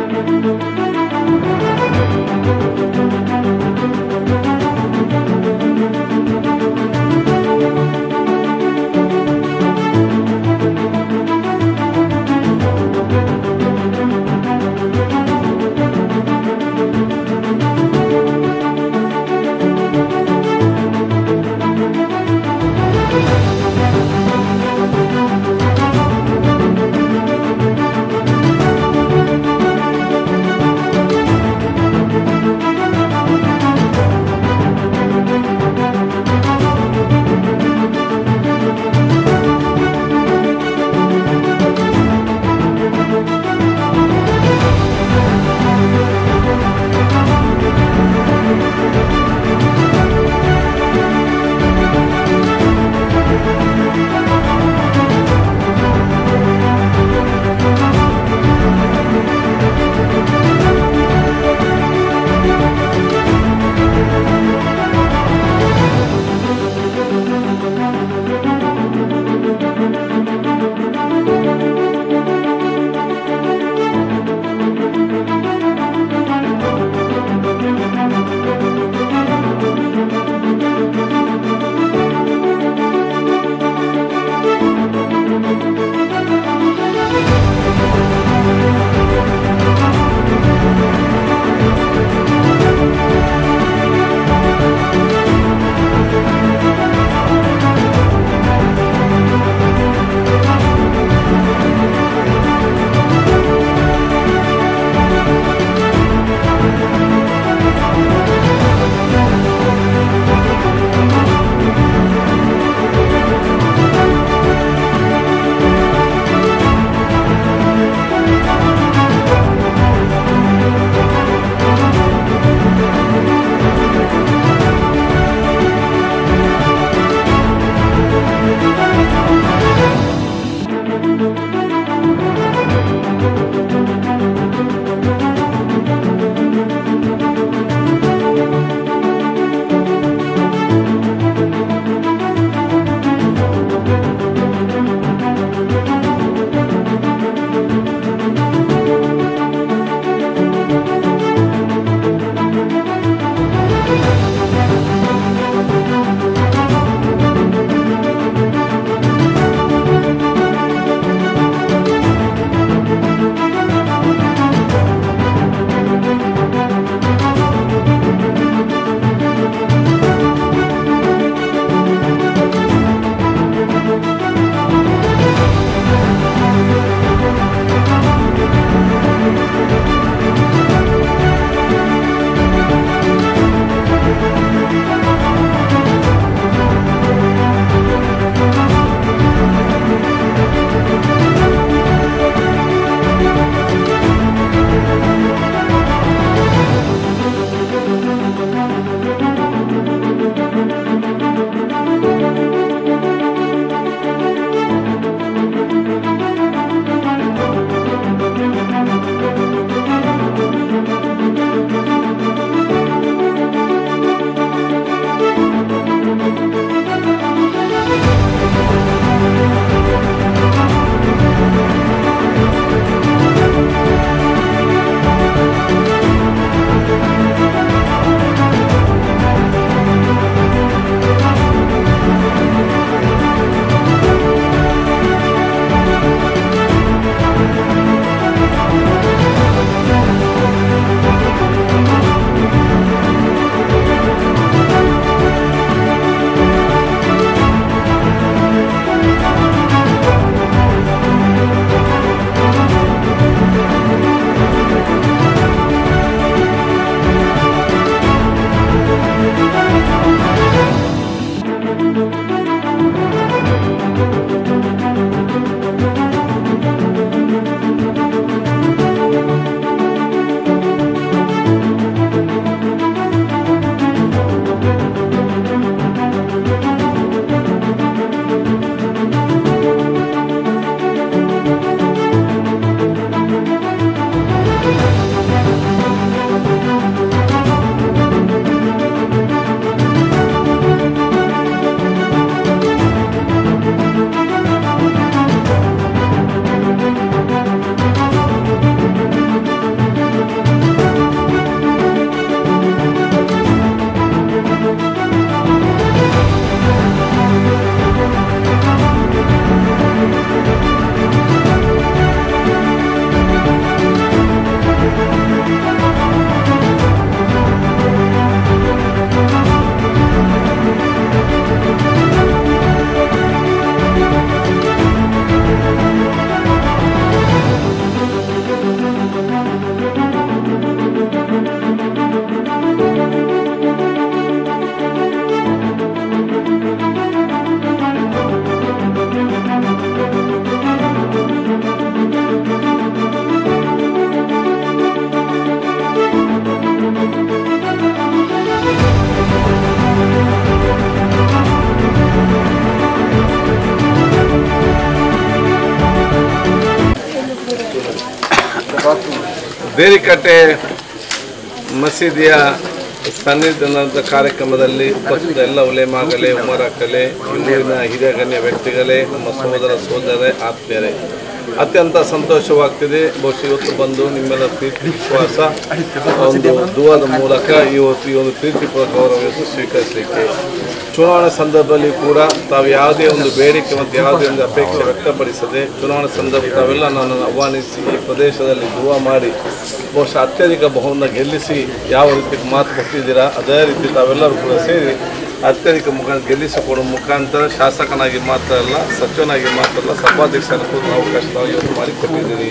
ದೇರಿಕಟ್ಟೆ ಮಸೀದಿಯ ಸನ್ನಿಧಾನದ ಕಾರ್ಯಕ್ರಮದಲ್ಲಿ ಉಪಸ್ಥಿತ ಎಲ್ಲ ಉಲೇಮಾಗಲೇ ಉಮರಾಕಲೇ ಊರಿನ ಹಿರಿಯ ಗಣ್ಯ ವ್ಯಕ್ತಿಗಳೇ ನಮ್ಮ ಸೋದರರೇ ಆತ್ಮೀಯರೇ, ಅತ್ಯಂತ ಸಂತೋಷವಾಗ್ತಿದೆ. ಬಹುಶಃ ಇವತ್ತು ಬಂದು ನಿಮ್ಮೆಲ್ಲ ಪ್ರೀತಿ ವಿಶ್ವಾಸ ಒಂದು ದುವಾದ ಮೂಲಕ ಈ ಒಂದು ಪ್ರೀತಿಪೂರ್ವಕ ಗೌರವವನ್ನು ಸ್ವೀಕರಿಸಲಿಕ್ಕೆ ಚುನಾವಣಾ ಸಂದರ್ಭದಲ್ಲಿ ಕೂಡ ತಾವು ಯಾವುದೇ ಒಂದು ಬೇಡಿಕೆ ಮತ್ತು ಯಾವುದೇ ಒಂದು ಅಪೇಕ್ಷೆ ವ್ಯಕ್ತಪಡಿಸದೆ ಚುನಾವಣಾ ಸಂದರ್ಭ ತಾವೆಲ್ಲ ನನ್ನನ್ನು ಆಹ್ವಾನಿಸಿ ಈ ಪ್ರದೇಶದಲ್ಲಿ ದುವಾ ಮಾಡಿ ಬಹುಶಃ ಅತ್ಯಧಿಕ ಬಹುಮತ ಗೆಲ್ಲಿಸಿ ಯಾವ ರೀತಿ ಮಾತು ಕೊಟ್ಟಿದ್ದೀರಾ ಅದೇ ರೀತಿ ತಾವೆಲ್ಲರೂ ಕೂಡ ಸೇರಿ ಅತ್ಯಧಿಕ ಗೆಲ್ಲಿಸಿಕೊಡುವ ಮುಖಾಂತರ ಶಾಸಕನಾಗಿ ಮಾತ್ರ ಅಲ್ಲ, ಸಚಿವನಾಗಿ ಮಾತ್ರ ಅಲ್ಲ, ಸಭಾಧ್ಯಕ್ಷರ ಕೂಡ ಅವಕಾಶ ಇವತ್ತು ಮಾಡಿಕೊಟ್ಟಿದ್ದೀರಿ.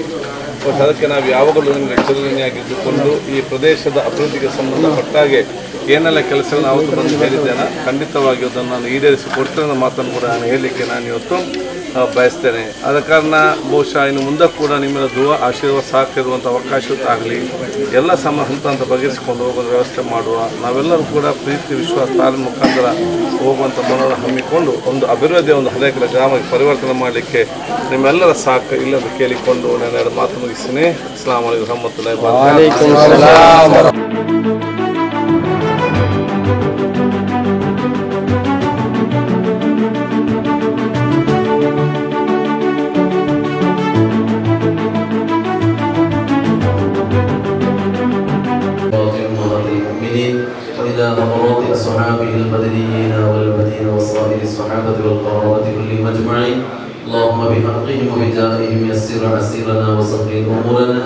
ಮತ್ತು ಅದಕ್ಕೆ ನಾವು ಯಾವಾಗಲೂ ನಿಮಗೆ ಚಿರಋಣಿಯಾಗಿದ್ದುಕೊಂಡು ಈ ಪ್ರದೇಶದ ಅಭಿವೃದ್ಧಿಗೆ ಸಂಬಂಧಪಟ್ಟಾಗೆ ಏನೆಲ್ಲ ಕೆಲಸಗಳನ್ನು ಅವತ್ತು ಬಂದು ಹೇಳಿದ್ದೇನೆ, ಖಂಡಿತವಾಗಿ ಅದನ್ನು ನಾನು ಈಡೇರಿಸಿಕೊಡ್ತೇನೆ ಅನ್ನೋ ಮಾತನ್ನು ಕೂಡ ನಾನು ಹೇಳಲಿಕ್ಕೆ ನಾನು ಇವತ್ತು ಬಯಸ್ತೇನೆ. ಆದ ಕಾರಣ ಬಹುಶಃ ಇನ್ನು ಮುಂದೆ ಕೂಡ ನಿಮ್ಮೆಲ್ಲ ದುವಾ ಆಶೀರ್ವಾದ ಸಾಕಿರುವಂಥ ಅವಕಾಶ ಆಗಲಿ, ಎಲ್ಲ ಹಂತ ಬಗೆಹರಿಸಿಕೊಂಡು ಹೋಗೋದು ವ್ಯವಸ್ಥೆ ಮಾಡುವ, ನಾವೆಲ್ಲರೂ ಕೂಡ ಪ್ರೀತಿ ವಿಶ್ವಾಸ ತಾಳ್ಮೆ ಮುಖಾಂತರ ಹೋಗುವಂಥ ಮನೋರ ಹಮ್ಮಿಕೊಂಡು ಒಂದು ಅಭಿವೃದ್ಧಿಯ ಒಂದು ಹಳೆಯ ಗ್ರಾಮಕ್ಕೆ ಪರಿವರ್ತನೆ ಮಾಡಲಿಕ್ಕೆ ನಿಮ್ಮೆಲ್ಲರ ಸಾಕು ಇಲ್ಲದ ಕೇಳಿಕೊಂಡು ನಾನು ಎರಡು ಮಾತು ಮುಗಿಸ್ತೀನಿ. ಅಸ್ಸಲಾಮು ಅಲೈಕುಂ ವರಹಮತುಲ್ಲಾಹಿ. وإلى حضرات أصحابه البدريين والمدينة وصائر الصحابة والقرابة كلهم أجمعين. اللهم بحقهم وبجاههم يسر عسيرنا وسهل أمورنا.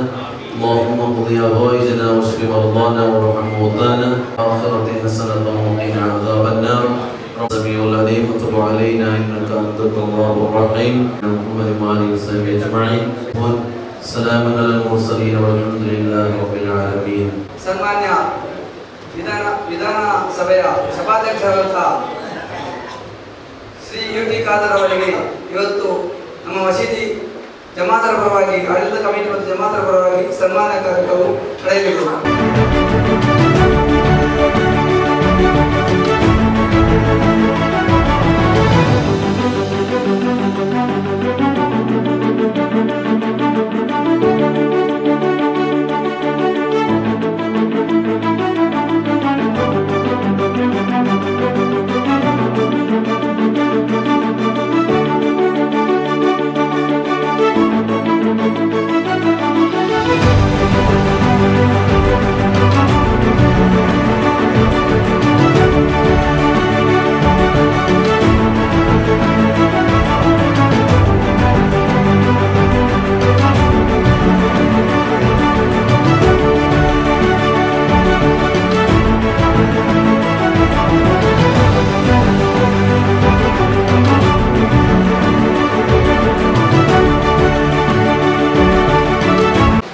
اللهم اقض حوائجنا واشف مرضانا وارحم موتانا. آخرة حسنة وقنا عذاب النار. رب السميع العليم وتب علينا إنك أنت التواب الرحيم. محمد وآله وصحبه أجمعين. سلام على المرسلين والحمد لله رب العالمين. ಸನ್ಮಾನ್ಯ ವಿಧಾನಸಭೆಯ ಸಭಾಧ್ಯಕ್ಷರಾದ ಶ್ರೀ ಯುಟಿ ಖಾದರ್ ಅವರಿಗೆ ಇವತ್ತು ನಮ್ಮ ಮಸೀದಿ ಜಮಾತರ ಪರವಾಗಿ ಆಡಳಿತ ಕಮಿಟಿ ಮತ್ತು ಜಮಾತರ ಪರವಾಗಿ ಸನ್ಮಾನ ಕಾರ್ಯಕ್ರಮವು ನಡೆಯಲಿದೆ.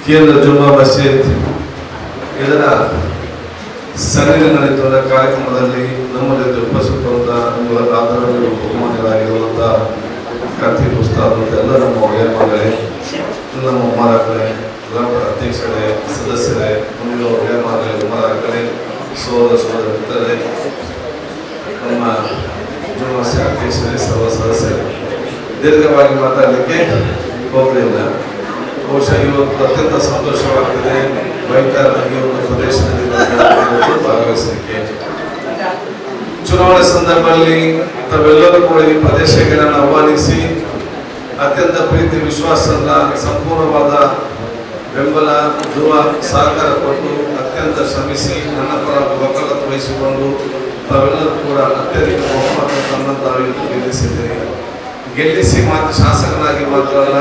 ಕೇಂದ್ರ ಜುಮ್ಮಾ ಮಸ್ಜಿದ್ ಇದರ ಸನ್ನಿಧಾನದ ಕಾರ್ಯಕ್ರಮದಲ್ಲಿ ನಮ್ಮ ಜೊತೆ ಉಪಸ್ಥಿತವಾದ ಆದರಣೀಯ ಬಹುಮಾನ್ಯರಾಗಿರುವಂಥ ಖತೀಬ್ ಉಸ್ತಾದ್ ಮತ್ತು ಎಲ್ಲ ನಮ್ಮ ಒಳ್ಳೆಯಮಗಳೇ, ನಮ್ಮ ಉಮರಾಗಳೇ, ಗ್ರಾಮ ಅಧ್ಯಕ್ಷರೇ, ಸದಸ್ಯರೇ, ಮುಂದಿನ ಒಳ್ಳೆಯಮಗಳೇ, ಉಮರಾಗಳೇ, ಸೋದರ ಮಿತ್ರರೇ, ನಮ್ಮ ಜುಮ್ಮಾ ಮಸ್ಜಿದ್ ಅಧ್ಯಕ್ಷರೇ, ಸರ್ವ ಸದಸ್ಯರೇ, ದೀರ್ಘವಾಗಿ ಮಾತಾಡಲಿಕ್ಕೆ ಹೋಗಲಿಲ್ಲ. ಬಹುಶಃ ಇವತ್ತು ಅತ್ಯಂತ ಸಂತೋಷವಾಗ್ತಿದೆ ಬೈತಾರ ಈ ಒಂದು ಪ್ರದೇಶದಲ್ಲಿ ಭಾಗವಹಿಸಲಿಕ್ಕೆ. ಚುನಾವಣೆ ಸಂದರ್ಭದಲ್ಲಿ ತಾವೆಲ್ಲರೂ ಕೂಡ ಈ ಪ್ರದೇಶಕ್ಕೆ ನಾನು ಆಹ್ವಾನಿಸಿ ಅತ್ಯಂತ ಪ್ರೀತಿ ವಿಶ್ವಾಸದ ಸಂಪೂರ್ಣವಾದ ಬೆಂಬಲ ದುವಾ ಸಹಕಾರ ಕೊಟ್ಟು ಅತ್ಯಂತ ಶ್ರಮಿಸಿ ನನ್ನ ಪರ ವಕಾಲತ್ತು ವಹಿಸಿಕೊಂಡು ತಾವೆಲ್ಲರೂ ಕೂಡ ಅತ್ಯಧಿಕ ಬಹುಮತ ತನ್ನಂತಾಗಿ ಗೆಲ್ಲಿಸಿದ್ದೀರಿ. ಗೆಲ್ಲಿಸಿ ಮಾತ್ರ ಶಾಸಕನಾಗಿ ಮಾತ್ರ ಅಲ್ಲ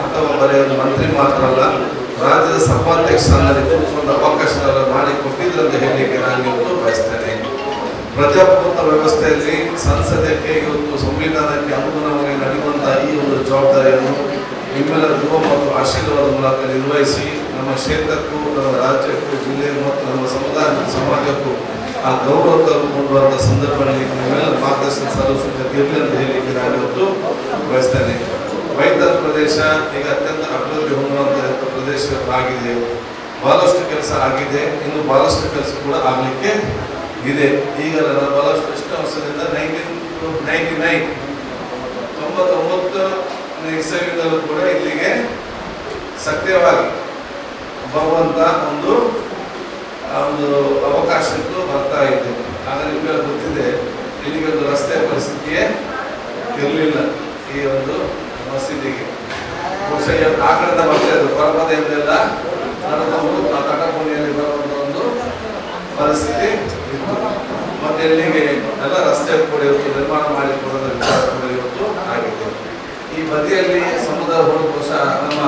ಅಥವಾ ಬರೀ ಒಂದು ಮಂತ್ರಿ ಮಾತ್ರ ಅಲ್ಲ, ರಾಜ್ಯದ ಸಭಾಧ್ಯಕ್ಷರನ್ನಾಗಿ ಕೂತ್ಕೊಂಡು ಅವಕಾಶ ಮಾಡಿಕೊಟ್ಟಿದ್ರಂತ ಹೇಳಲಿಕ್ಕೆ ನಾನು ಇವತ್ತು ಬಯಸ್ತೇನೆ. ಪ್ರಜಾಪ್ರಭುತ್ವ ವ್ಯವಸ್ಥೆಯಲ್ಲಿ ಸಂಸದಕ್ಕೆ ಇವತ್ತು ಸಂವಿಧಾನಕ್ಕೆ ಅನುಗುಣವಾಗಿ ನಡೆಯುವಂತಹ ಈ ಒಂದು ಜವಾಬ್ದಾರಿಯನ್ನು ನಿಮ್ಮೆಲ್ಲರ ದುವಾ ಮತ್ತು ಆಶೀರ್ವಾದ ಮೂಲಕ ನಿರ್ವಹಿಸಿ ನಮ್ಮ ಕ್ಷೇತ್ರಕ್ಕೂ, ನಮ್ಮ ರಾಜ್ಯಕ್ಕೂ, ಜಿಲ್ಲೆಗೂ ಮತ್ತು ನಮ್ಮ ಸಮಾಜಕ್ಕೂ ಆ ಗೌರವ ತರುವಂಥ ಸಂದರ್ಭದಲ್ಲಿ ನಿಮ್ಮೆಲ್ಲ ಮಾರ್ಗದರ್ಶನ ಸಲ್ಲಿಸುತ್ತಿರಲಿ ಅಂತ ಹೇಳಲಿಕ್ಕೆ ನಾನು ಇವತ್ತು ಬಯಸ್ತೇನೆ. ಬೈತಾರ್ ಪ್ರದೇಶ ಈಗ ಅತ್ಯಂತ ಅಭಿವೃದ್ಧಿ ಹೊಂದುವಂಥ ಪ್ರದೇಶ ಆಗಿದೆ. ಬಹಳಷ್ಟು ಕೆಲಸ ಆಗಿದೆ, ಇನ್ನು ಬಹಳಷ್ಟು ಕೆಲಸ ಕೂಡ ಆಗಲಿಕ್ಕೆ ಇದೆ. ಈಗ ಬಹಳಷ್ಟು ಎಷ್ಟು ವರ್ಷದಿಂದ 1999 ಇಸವಿಯಿಂದಲೂ ಕೂಡ ಇಲ್ಲಿಗೆ ಸಕ್ರಿಯವಾಗಿ ಮಾಡುವಂತ ಒಂದು ಅವಕಾಶಕ್ಕೂ ಬರ್ತಾ ಇದೆ. ಆಗ ನಿಮಗೆಲ್ಲ ಗೊತ್ತಿದೆ, ಇಲ್ಲಿಗೆ ಒಂದು ರಸ್ತೆ ಪರಿಸ್ಥಿತಿಯೇ ಇರಲಿಲ್ಲ ಈ ಒಂದು ಮಸೀದಿಗೆ. ಬಹುಶಃ ಆ ಕಡೆಯಿಂದ ಬರ್ತಾ ಇದ್ರು, ಪರ್ವತದಿಂದೆಲ್ಲ ನಡೆದುಕೊಂಡು ಆ ತಟಪುಣಿಯಲ್ಲಿ ಬರುವಂತ ಒಂದು ಪರಿಸ್ಥಿತಿ ಇತ್ತು. ಮತ್ತೆ ಇಲ್ಲಿಗೆ ಎಲ್ಲ ರಸ್ತೆ ಕೂಡ ಇವತ್ತು ನಿರ್ಮಾಣ ಮಾಡಿಕೊಳ್ಳುವ ವಿಚಾರ ಕೂಡ ಇವತ್ತು ಆಗಿದೆ. ಈ ಬದಿಯಲ್ಲಿ ಸಮುದ್ರ ಬಹುಶಃ ನಮ್ಮ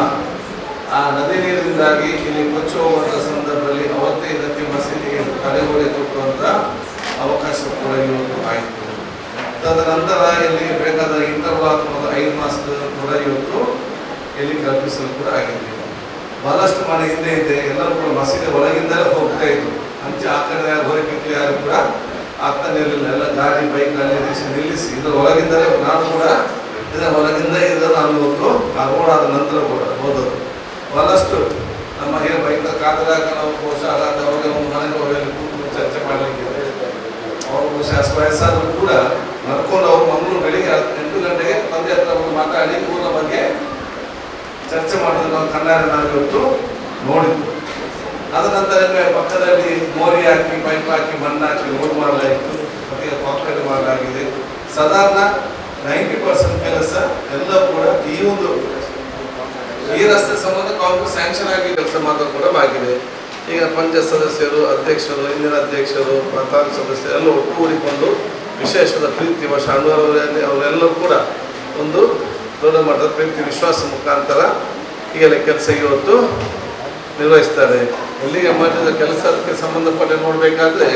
ಆ ನದಿ ನೀರಿನಿಂದಾಗಿ ಇಲ್ಲಿ ಕೊಚ್ಚಿ ಹೋಗುವಂತಹ ಸಂದರ್ಭದಲ್ಲಿ ಅವತ್ತೇ ಇದಕ್ಕೆ ಮಸೀದಿಗೆ ತಡೆಗೋಡೆ ಕೊಟ್ಟುವಂತ ಅವಕಾಶ ಕೂಡ ಇವತ್ತು ಆಯಿತು. ತದನಂತರ ಇಲ್ಲಿ ಬೇಕಾದ ಇಂಟರ್ಲಾಕ್ ಮತ್ತು 5 ಮಾಸದ ಕೂಡ ಇವತ್ತು ಇಲ್ಲಿ ಕಲ್ಪಿಸಲು ಕೂಡ ಆಗಿದೆ. ಬಹಳಷ್ಟು ಮನೆ ಹಿಂದೆ ಇದೆ, ಎಲ್ಲರೂ ಕೂಡ ಮಸೀದಿ ಒಳಗಿಂದಲೇ ಹೋಗ್ತಾ ಇದ್ರು. ಅಂಚೆ ಆ ಕಡೆ ಯಾರು ಹೊರಗೆ ಯಾರು ಕೂಡ ಆಗ್ತಾನಿರಲಿಲ್ಲ. ಎಲ್ಲ ಗಾಡಿ ಬೈಕ್ ಅಲ್ಲಿ ನಿಲ್ಲಿಸಿ ಇದರ ಒಳಗಿಂದಲೇ ನಾನು ಕೂಡ ಇದರ ಹೊರಗಿಂದ ನಾನು ಇವತ್ತು ಆ ರೋಡ್ ಆದ ನಂತರ ಕೂಡ ಹೋದದ್ದು. ಬಹಳಷ್ಟು ನಮ್ಮ ಏನು ಬೈಕ್ ಕಾದಾಗ ನಾವು ಬಹುಶಃ ಅವಾಗ ಒಂದು ಮನೆಗೆ ಹೋಗಿ ಕೂತು ಚರ್ಚೆ ಮಾಡಲಿಕ್ಕಿದೆ. ಅವರು ಬಹುಶಃ ವಯಸ್ಸಾದರೂ ಕೂಡ ನಡ್ಕೊಂಡು ಅವರು ಮಂಗಳೂರು ಬೆಳಿಗ್ಗೆ 8 ಗಂಟೆಗೆ ತಂದೆ ಹತ್ರ ಮಾತಾಡಿ ಊರಿನ ಬಗ್ಗೆ ಚರ್ಚೆ ಮಾಡೋದು ನಾವು ಕಣ್ಣಾರೆ ನಾವು ಇವತ್ತು ನೋಡಿದ್ದು. ಅದ ನಂತರ ಪಕ್ಕದಲ್ಲಿ ಮೋರಿ ಹಾಕಿ ಪೈಪ್ ಹಾಕಿ ಮಣ್ಣು ಹಾಕಿ ರೋಡ್ ಮಾಡಲಾಯಿತು, ಮತ್ತೆ ಕಾಂಕ್ರೀಟ್ ಮಾಡಲಾಗಿದೆ. ಸಾಧಾರಣ 90% ಕೆಲಸ ಎಲ್ಲ ಕೂಡ ಈ ರಸ್ತೆ ಸಂಬಂಧ ಕಾಂಗ್ರೆಸ್ ಸ್ಯಾಂಕ್ಷನ್ ಆಗಿ ಕೆಲಸ ಮಾತ್ರ ಕೂಡ ಆಗಿದೆ. ಈಗ ಪಂಚಾಯತ್ ಸದಸ್ಯರು, ಅಧ್ಯಕ್ಷರು, ಹಿಂದಿನ ಅಧ್ಯಕ್ಷರು, ತಾಲೂಕು ಸದಸ್ಯರು ಎಲ್ಲ ಒಟ್ಟುಗೂಡಿಕೊಂಡು ವಿಶೇಷದ ಪ್ರೀತಿ ಅವರೆಲ್ಲರೂ ಕೂಡ ಒಂದು ದೊಡ್ಡ ಮಟ್ಟದ ಪ್ರೀತಿ ವಿಶ್ವಾಸ ಮುಖಾಂತರ ಈಗೆಲ್ಲ ಕೆಲಸ ಇವತ್ತು ನಿರ್ವಹಿಸ್ತಾರೆ. ಇಲ್ಲಿಗೆ ಮಧ್ಯದ ಕೆಲಸಕ್ಕೆ ಸಂಬಂಧಪಟ್ಟ ನೋಡಬೇಕಾದ್ರೆ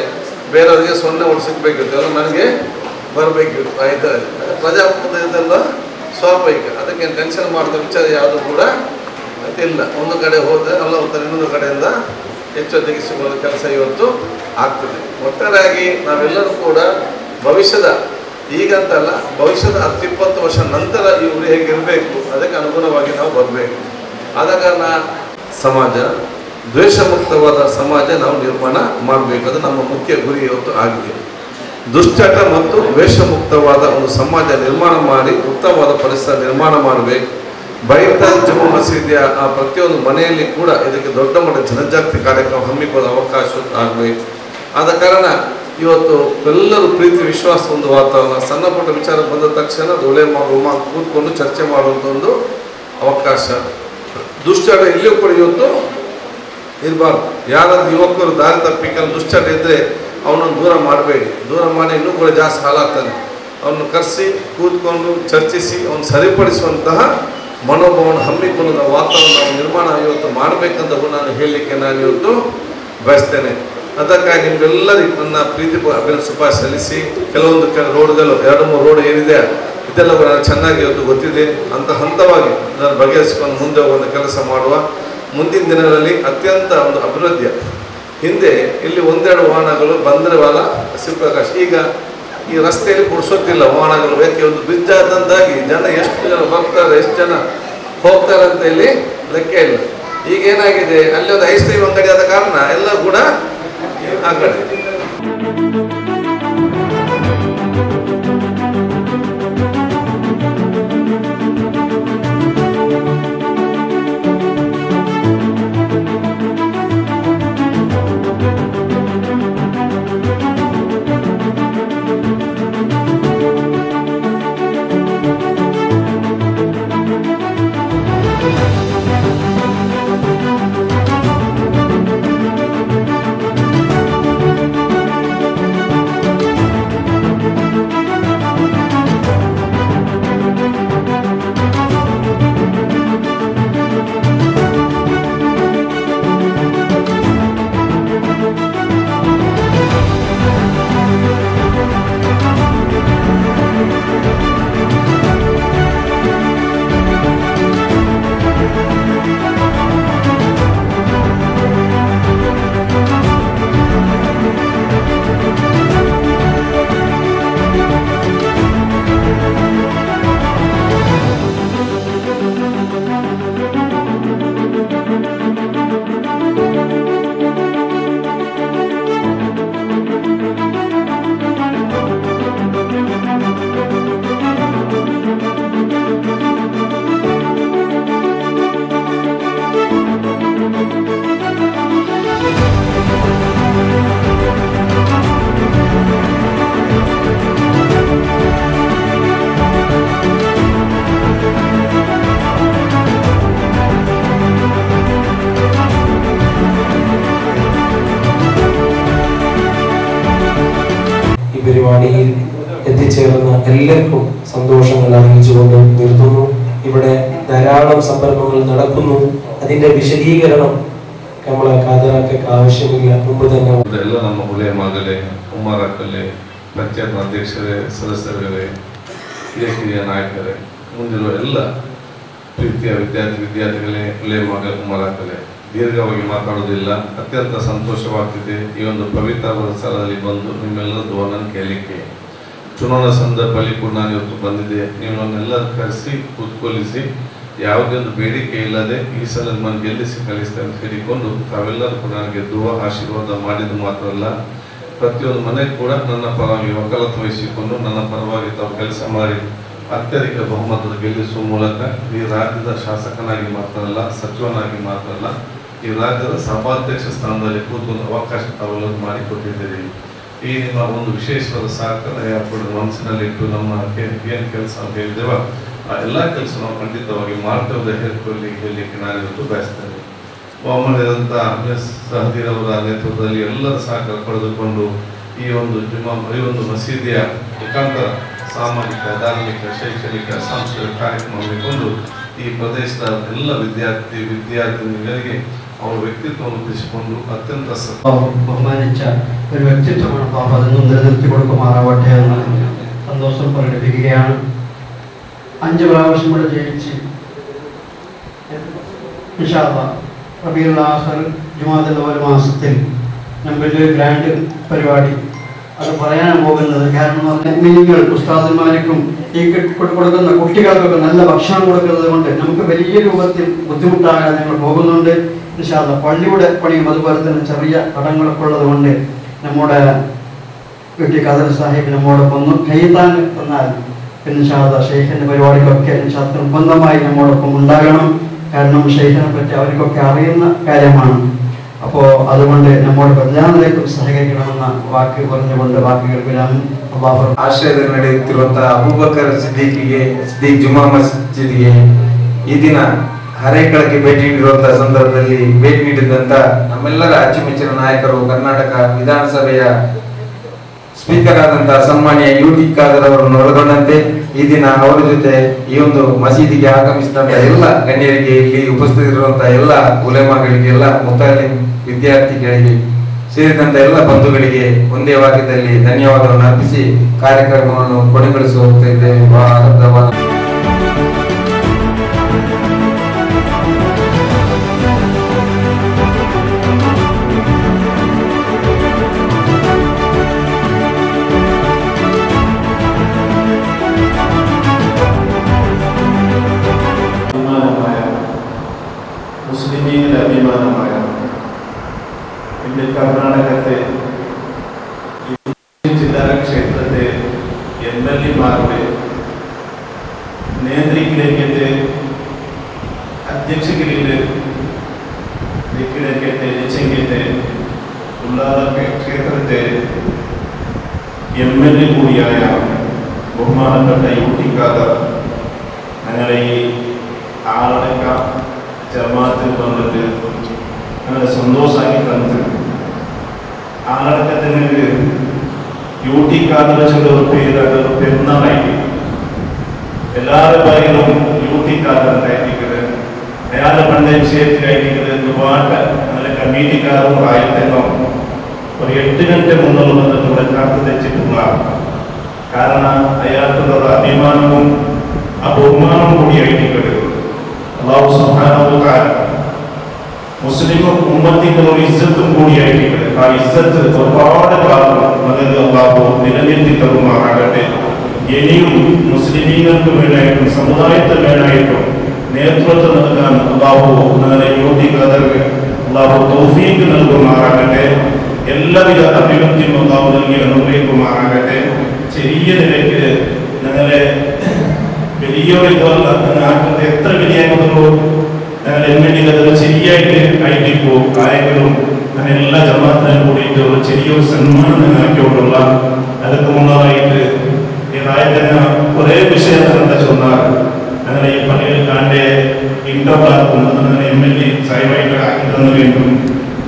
ಬೇರೆಯವರಿಗೆ 0 ಓಡಿಸಿಕ್ಬೇಕಿತ್ತು, ಎಲ್ಲ ನನಗೆ ಬರಬೇಕಿತ್ತು. ಆಯ್ತು, ಪ್ರಜಾಪ್ರಭುತ್ವದೆಲ್ಲ ಸ್ವಾಭಾವಿಕ, ಅದಕ್ಕೆ ಟೆನ್ಷನ್ ಮಾಡಿದ ವಿಚಾರ ಯಾವುದು ಕೂಡ ಇಲ್ಲ. ಒಂದು ಕಡೆ ಹೋದರೆ ಅಲ್ಲ ಇನ್ನೊಂದು ಕಡೆಯಿಂದ ಹೆಚ್ಚು ತೆಗೆಸಿಕೊಳ್ಳೋ ಕೆಲಸ ಇವತ್ತು ಆಗ್ತದೆ. ಒಟ್ಟಾರೆಯಾಗಿ ನಾವೆಲ್ಲರೂ ಕೂಡ ಭವಿಷ್ಯದ ಈಗಂತಲ್ಲ, ಭವಿಷ್ಯದ 10-20 ವರ್ಷ ನಂತರ ಈ ಊರು ಹೇಗಿರಬೇಕು ಅದಕ್ಕೆ ಅನುಗುಣವಾಗಿ ನಾವು ಬರಬೇಕು. ಆದ ಕಾರಣ ಸಮಾಜ ದ್ವೇಷ ಮುಕ್ತವಾದ ಸಮಾಜ ನಾವು ನಿರ್ಮಾಣ ಮಾಡಬೇಕು. ಅದು ನಮ್ಮ ಮುಖ್ಯ ಗುರಿ ಇವತ್ತು ಆಗಿದೆ. ದುಶ್ಚಟ ಮತ್ತು ದ್ವೇಷ ಮುಕ್ತವಾದ ಒಂದು ಸಮಾಜ ನಿರ್ಮಾಣ ಮಾಡಿ ಉತ್ತಮವಾದ ಪರಿಸರ ನಿರ್ಮಾಣ ಮಾಡಬೇಕು. ಬೈತಲ್ ಜಮ್ಮು ಮಸೀದಿಯ ಆ ಪ್ರತಿಯೊಂದು ಮನೆಯಲ್ಲಿ ಕೂಡ ಇದಕ್ಕೆ ದೊಡ್ಡ ಮಟ್ಟದ ಜನಜಾಗೃತಿ ಕಾರ್ಯಕ್ರಮ ಹಮ್ಮಿಕೊಳ್ಳುವ ಅವಕಾಶ ಆಗಬೇಕು. ಆದ ಕಾರಣ ಇವತ್ತು ಎಲ್ಲರೂ ಪ್ರೀತಿ ವಿಶ್ವಾಸ ಒಂದು ವಾತಾವರಣ, ಸಣ್ಣ ಪುಟ್ಟ ವಿಚಾರ ಬಂದ ತಕ್ಷಣ ಒಳ್ಳೆ ಕೂತ್ಕೊಂಡು ಚರ್ಚೆ ಮಾಡುವಂಥ ಒಂದು ಅವಕಾಶ. ದುಶ್ಚಟ ಇಲ್ಲಿಯೂ ಕೂಡ ಇವತ್ತು ಇರಬಾರ್ದು. ಯಾರಾದ್ರೂ ಯುವಕರು ದಾರಿ ತಪ್ಪಿಕಲು ದುಶ್ಚಟ ಇದ್ದರೆ ಅವನನ್ನು ದೂರ ಮಾಡಬೇಡಿ. ದೂರ ಮಾಡಿ ಇನ್ನೂ ಕೂಡ ಜಾಸ್ತಿ ಹಾಳಾಗ್ತಾನೆ. ಅವನು ಕರೆಸಿ ಕೂತ್ಕೊಂಡು ಚರ್ಚಿಸಿ ಅವನು ಸರಿಪಡಿಸುವಂತಹ ಮನೋಭಾವನ ಹಮ್ಮಿಕೊಳ್ಳುವ ವಾತಾವರಣ ನಾವು ನಿರ್ಮಾಣ ಇವತ್ತು ಮಾಡಬೇಕಂತ ನಾನು ಹೇಳಲಿಕ್ಕೆ ನಾನು ಇವತ್ತು ಬಯಸ್ತೇನೆ. ಅದಕ್ಕಾಗಿ ನಿಮ್ಗೆಲ್ಲರಿಗೂ ನನ್ನ ಪ್ರೀತಿ ಶುಭಾಶಯ ಸಲ್ಲಿಸಿ, ಕೆಲವೊಂದು ರೋಡ್ಗಳು 2-3 ರೋಡ್ ಏನಿದೆ ಇದೆಲ್ಲ ಕೂಡ ಚೆನ್ನಾಗಿ ಇವತ್ತು ಗೊತ್ತಿದೆ. ಅಂತ ಹಂತವಾಗಿ ನಾನು ಬಗೆಹರಿಸಿಕೊಂಡು ಮುಂದೆ ಹೋಗುವಂಥ ಕೆಲಸ ಮಾಡುವ. ಮುಂದಿನ ದಿನಗಳಲ್ಲಿ ಅತ್ಯಂತ ಒಂದು ಅಭಿವೃದ್ಧಿಯ ಹಿಂದೆ ಇಲ್ಲಿ 1-2 ವಾಹನಗಳು ಬಂದರೆ ವಾಲ ಶಿವಪ್ರಕಾಶ್, ಈಗ ಈ ರಸ್ತೆಯಲ್ಲಿ ಕೊಡಿಸೋದಿಲ್ಲ ವಾಹನಗಳು. ಬೇಕೆ ಒಂದು ಬ್ರಿಡ್ಜ್ ಆದಂತಾಗಿ ಜನ ಎಷ್ಟು ಜನ ಬರ್ತಾರೆ, ಎಷ್ಟು ಜನ ಹೋಗ್ತಾರೆ ಅಂತ ಇಲ್ಲಿ ಲೆಕ್ಕ ಇಲ್ಲ. ಈಗ ಏನಾಗಿದೆ, ಅಲ್ಲಿ ಒಂದು ಐಸ್ ಕ್ರೀಮ್ ಅಂಗಡಿ ಆದ ಕಾರಣ ಎಲ್ಲ ಕೂಡ ಆ ಕಡೆ എല്ലാവർക്കും സന്തോഷങ്ങൾ അറിയിച്ചുകൊണ്ട് നിർത്തുന്നു. ഇവിടെ ധാരാളം സംരംഭങ്ങൾ നടക്കുന്നു. അതിന്റെ വിശദീകരണം നമ്മളെ ഖാദറാക്കൾക്ക് ആവശ്യമില്ല, മുമ്പ് തന്നെ ಎಲ್ಲ ನಮ್ಮ ಉಲೇಮಾಗಲೇ, ಉಮ್ಮರಾಕಲ್ಲೇ, ಪಂಚಾಯತ್ ಅಧ್ಯಕ್ಷರೇ, ಸದಸ್ಯರುಗಳೇ, ಹಿರಿಯ ನಾಯಕರೇ, ಮುಂದಿರುವ ಎಲ್ಲ ಪ್ರೀತಿಯ ವಿದ್ಯಾರ್ಥಿಗಳೇ, ಉಲೇಮಾಗಲೇ, ಉಮ್ಮರಾಕಲ್ಲೇ, ದೀರ್ಘವಾಗಿ ಮಾತಾಡೋದಿಲ್ಲ. ಅತ್ಯಂತ ಸಂತೋಷವಾಗ್ತಿದೆ ಈ ಒಂದು ಪವಿತ್ರ ಸ್ಥಳದಲ್ಲಿ ಬಂದು ನಿಮ್ಮೆಲ್ಲರ ಧ್ವನಿಯನ್ನು ಕೇಳಲಿಕ್ಕೆ. ಚುನಾವಣಾ ಸಂದರ್ಭದಲ್ಲಿ ಕೂಡ ನಾನು ಇವತ್ತು ಬಂದಿದ್ದೆ. ನಿಮ್ಮನ್ನೆಲ್ಲ ಕರೆಸಿ ಕೂತ್ಕೊಳಿಸಿ ಯಾವುದೇ ಒಂದು ಬೇಡಿಕೆ ಇಲ್ಲದೆ ಈ ಸಲ ನಾನು ಗೆಲ್ಲಿಸಿ ಕಳಿಸ್ತೇನೆ ಅಂತ ಹೇಳಿಕೊಂಡು ತಾವೆಲ್ಲರೂ ಕೂಡ ನನಗೆ ದುವಾ ಆಶೀರ್ವಾದ ಮಾಡಿದ್ದು ಮಾತ್ರ ಅಲ್ಲ, ಪ್ರತಿಯೊಂದು ಮನೆಗೆ ಕೂಡ ನನ್ನ ಪರವಾಗಿ ವಕಾಲತ್ತು ವಹಿಸಿಕೊಂಡು ನನ್ನ ಪರವಾಗಿ ತಾವು ಕೆಲಸ ಮಾಡಿ ಅತ್ಯಧಿಕ ಬಹುಮತದ ಗೆಲ್ಲಿಸುವ ಮೂಲಕ ಈ ರಾಜ್ಯದ ಶಾಸಕನಾಗಿ ಮಾತ್ರ ಅಲ್ಲ, ಸಚಿವನಾಗಿ ಮಾತ್ರ ಅಲ್ಲ, ಈ ರಾಜ್ಯದ ಸಭಾಧ್ಯಕ್ಷ ಸ್ಥಾನದಲ್ಲಿ ಕೂತ್ಕೊಂಡು ಅವಕಾಶ ತಾವೆಲ್ಲರೂ ಮಾಡಿಕೊಟ್ಟಿದ್ದೀರಿ. ಈ ನಿಮ್ಮ ಒಂದು ವಿಶೇಷವಾದ ಸಹಕಾರ ಮನಸ್ಸಿನಲ್ಲಿಟ್ಟು ನಮ್ಮ ಏನು ಕೆಲಸ ಅಂತ ಹೇಳಿದ್ದೇವ ಆ ಎಲ್ಲ ಕೆಲಸ ನಾವು ಖಂಡಿತವಾಗಿ ಮಾಡ್ತೇವೆ ಹೇಳಲಿಕ್ಕೆ ನಾನು ಇವತ್ತು ಬಯಸ್ತೇನೆ. ಒಮ್ಮನೆದಂಥ ಸಹದೀರವರ ನೇತೃತ್ವದಲ್ಲಿ ಎಲ್ಲರ ಸಹಕಾರ ಪಡೆದುಕೊಂಡು ಈ ಒಂದು ಮಸೀದಿಯ ಮುಖಾಂತರ ಸಾಮಾಜಿಕ, ಧಾರ್ಮಿಕ, ಶೈಕ್ಷಣಿಕ, ಸಾಂಸ್ಕೃತಿಕ ಕಾರ್ಯಕ್ರಮ ಹಮ್ಮಿಕೊಂಡು ಈ ಪ್ರದೇಶದ ಎಲ್ಲ ವಿದ್ಯಾರ್ಥಿನಿಗಳಿಗೆ ಅವರ ವ್ಯಕ್ತಿತ್ವವನ್ನು ತಿಳಿಸಿಕೊಂಡು അത്യಂತ ബഹുമാനിച്ച ഒരു വ്യക്തിത്വമാണ്. അപ്പോൾ അതൊന്നും നിലനിർത്തി കൊടുക്കുമാറാവട്ടെ എന്ന് സന്തോഷം പ്രകടിപ്പിക്കുകയാണ്. 5 പ്രാവശ്യം കൂടെ ജയിച്ച് ഇൻഷാ അല്ലാഹ് റബീഉൽ ആഖിർ ജുമാഅത്തുൽ അവൽ മാസത്തിൽ നമ്മളൊരു ഗ്രാൻഡ് പരിപാടി അത് പറയാൻ പോകുന്നത്. കാരണം നിങ്ങൾ ഉസ്താദന്മാർക്കും ഈ കൊടുക്കുന്ന കുട്ടികൾക്കൊക്കെ നല്ല ഭക്ഷണം കൊടുക്കുന്നത് കൊണ്ട് നമുക്ക് വലിയ രൂപത്തിൽ ബുദ്ധിമുട്ടാകാതെ ഞങ്ങൾ പോകുന്നുണ്ട്. ഇൻഷാ അല്ലാഹ് പള്ളിയുടെ പണിയും അതുപോലെ തന്നെ ചെറിയ കടങ്ങളൊക്കെ ഉള്ളത് കൊണ്ട് നമ്മുടെ കുട്ടി ഖാദർ സാഹിബ് നമ്മോടൊപ്പം ഒന്ന് കൈത്താൻ തന്നാൽ ഇൻഷാ അല്ലാഹ് ഷെയ്ഖിന്റെ പരിപാടിക്കൊക്കെ ഇൻഷാ അല്ലാഹ് നിർബന്ധമായി നമ്മോടൊപ്പം ഉണ്ടാകണം. കാരണം ഷെയ്ഖിനെ പറ്റി അവർക്കൊക്കെ അറിയുന്ന കാര്യമാണ്. അപ്പോൾ അതുകൊണ്ട് നമ്മോട് എല്ലാവരേക്കും സഹകരിക്കണമെന്ന വാക്ക് പറഞ്ഞുകൊണ്ട് വാക്കുകൾ വിരാമം. ಆಶ್ರಯದಲ್ಲಿ ನಡೆಯುತ್ತಿರುವಂತಹ ಅಬೂಬಕರ್ ಸಿದ್ದೀಕ್ ಜುಮಾ ಮಸ್ಜಿದ್ಗೆ ಈ ದಿನ ಹರೇಕಳಕ್ಕೆ ಭೇಟಿ ನೀಡಿರುವಂತಹ ಸಂದರ್ಭದಲ್ಲಿ ಭೇಟಿ ನೀಡಿದಂತ ನಮ್ಮೆಲ್ಲರ ಅಚ್ಚುಮೆಚ್ಚಿನ ನಾಯಕರು, ಕರ್ನಾಟಕ ವಿಧಾನಸಭೆಯ ಸ್ಪೀಕರ್ ಆದಂತಹ ಸನ್ಮಾನ್ಯ ಯುಟಿ ಖಾದರ್ ಅವರನ್ನು ಒಳಗೊಂಡಂತೆ ಈ ದಿನ ಅವರ ಜೊತೆ ಈ ಒಂದು ಮಸೀದಿಗೆ ಆಗಮಿಸಿದಂತಹ ಎಲ್ಲ ಗಣ್ಯರಿಗೆ, ಇಲ್ಲಿ ಉಪಸ್ಥಿತರಿರುವಂತಹ ಎಲ್ಲ ಉಲೇಮಾಗಳಿಗೆ, ಎಲ್ಲ ಮುತಾಲಿಂ ವಿದ್ಯಾರ್ಥಿಗಳಿಗೆ ಸೇರಿದಂತ ಎಲ್ಲ ಬಂಧುಗಳಿಗೆ ಒಂದೇ ವಾಕ್ಯದಲ್ಲಿ ಧನ್ಯವಾದವನ್ನು ಅರ್ಪಿಸಿ ಕಾರ್ಯಕ್ರಮವನ್ನು ಕೊನೆಗೊಳಿಸಿ ಹೋಗ್ತಾ ಇದ್ದೇವೆ. മുസ്ലിമീങ്ങളുടെ അഭിമാനമായ ഇന്ത്യൻ കർണാടകത്തെ ചില്ലാര ക്ഷേത്രത്തെ MLA-മാരുടെ നേതൃത്വത്തിലേക്ക് അധ്യക്ഷകരിൽ ചെങ്ങിട്ട് ഉള്ളാത ക്ഷേത്രത്തെ MLA കൂടിയായ ബഹുമാനപ്പെട്ട യുടി ഖാദർ ഞങ്ങളെ ഈ ആളടക്ക ജമാഅത്തിൽ വന്നിട്ട് ഞങ്ങളെ സന്തോഷമാക്കി തന്നിട്ട് ആളടക്കത്തിന് യുടി ഖാദർ ഒരു പേര്, അതൊരു പെരുന്നാളായിട്ട് എല്ലാവരുടെ പേരിലും യുടി ഖാദർ ഉണ്ടായിരിക്കുന്നത്. അയാളുടെ പണ്ടേ വിഷയത്തിലായിരിക്കുന്നത് ഒരുപാട് ഞങ്ങളുടെ കമ്മിറ്റിക്കാരും ആയിരത്തെണ്ണം ഒരു 8 ഗಂಟೆ മുന്നോട്ട് വന്നിട്ട് ഇവിടെ കാത്തു തെച്ചിട്ടുള്ള കാരണം അയാൾക്കുള്ള അഭിമാനവും ആ ബഹുമാനവും കൂടിയായിരിക്കുന്നത്. അല്ലാഹു സുബ്ഹാനഹു വ തആല മുസ്ലിം ഉമ്മത്തിക്ക് ഒരു ഇസ്സത്തും കൂടിയായിരിക്കുന്നത്. ആ ഇസ്സത്ത് ഒരുപാട് കാലം നമുക്ക് അല്ലാഹു നിലനിർത്തി തരുമാറാകട്ടെ. ഇനിയും മുസ്ലിമീങ്ങൾക്ക് വേണമായിട്ടും സമുദായത്തിന് വേണമായിട്ടും നേതൃത്വം നൽകാൻ അല്ലാഹു ഞങ്ങളെ യുടി ഖാദർക്ക് അല്ലാഹു തൗഫീഖ് നൽകുമാറാകട്ടെ. എല്ലാവിധ അഭിവൃദ്ധിയും അല്ലാഹു നൽകി അനുഗ്രഹിക്കുമാറാകട്ടെ. ചെറിയ നിലയ്ക്ക് ഞങ്ങളെ വലിയൊരു നാട്ടിൽ എത്ര വിജയമുള്ളൂ ഞങ്ങൾ MLA ശരിയായിട്ട് ആയിട്ടിപ്പോ കാര്യങ്ങളും അങ്ങനെ എല്ലാ ജമാഅത്തിനും കൂടിയിട്ട് ഒരു ചെറിയൊരു സന്മാനം ഞങ്ങൾക്കുള്ള അതൊക്കെ മുന്നോട്ടായിട്ട് ഈ റായത്തന്നെ കുറേ വിഷയങ്ങൾ ചൊന്നാൽ ഞങ്ങളെ ഈ പള്ളിയിൽ കാണ്ടേ ഇന്റർവാക്കും MLA സായമായിട്ട് ആക്കി തന്നു വീണ്ടും.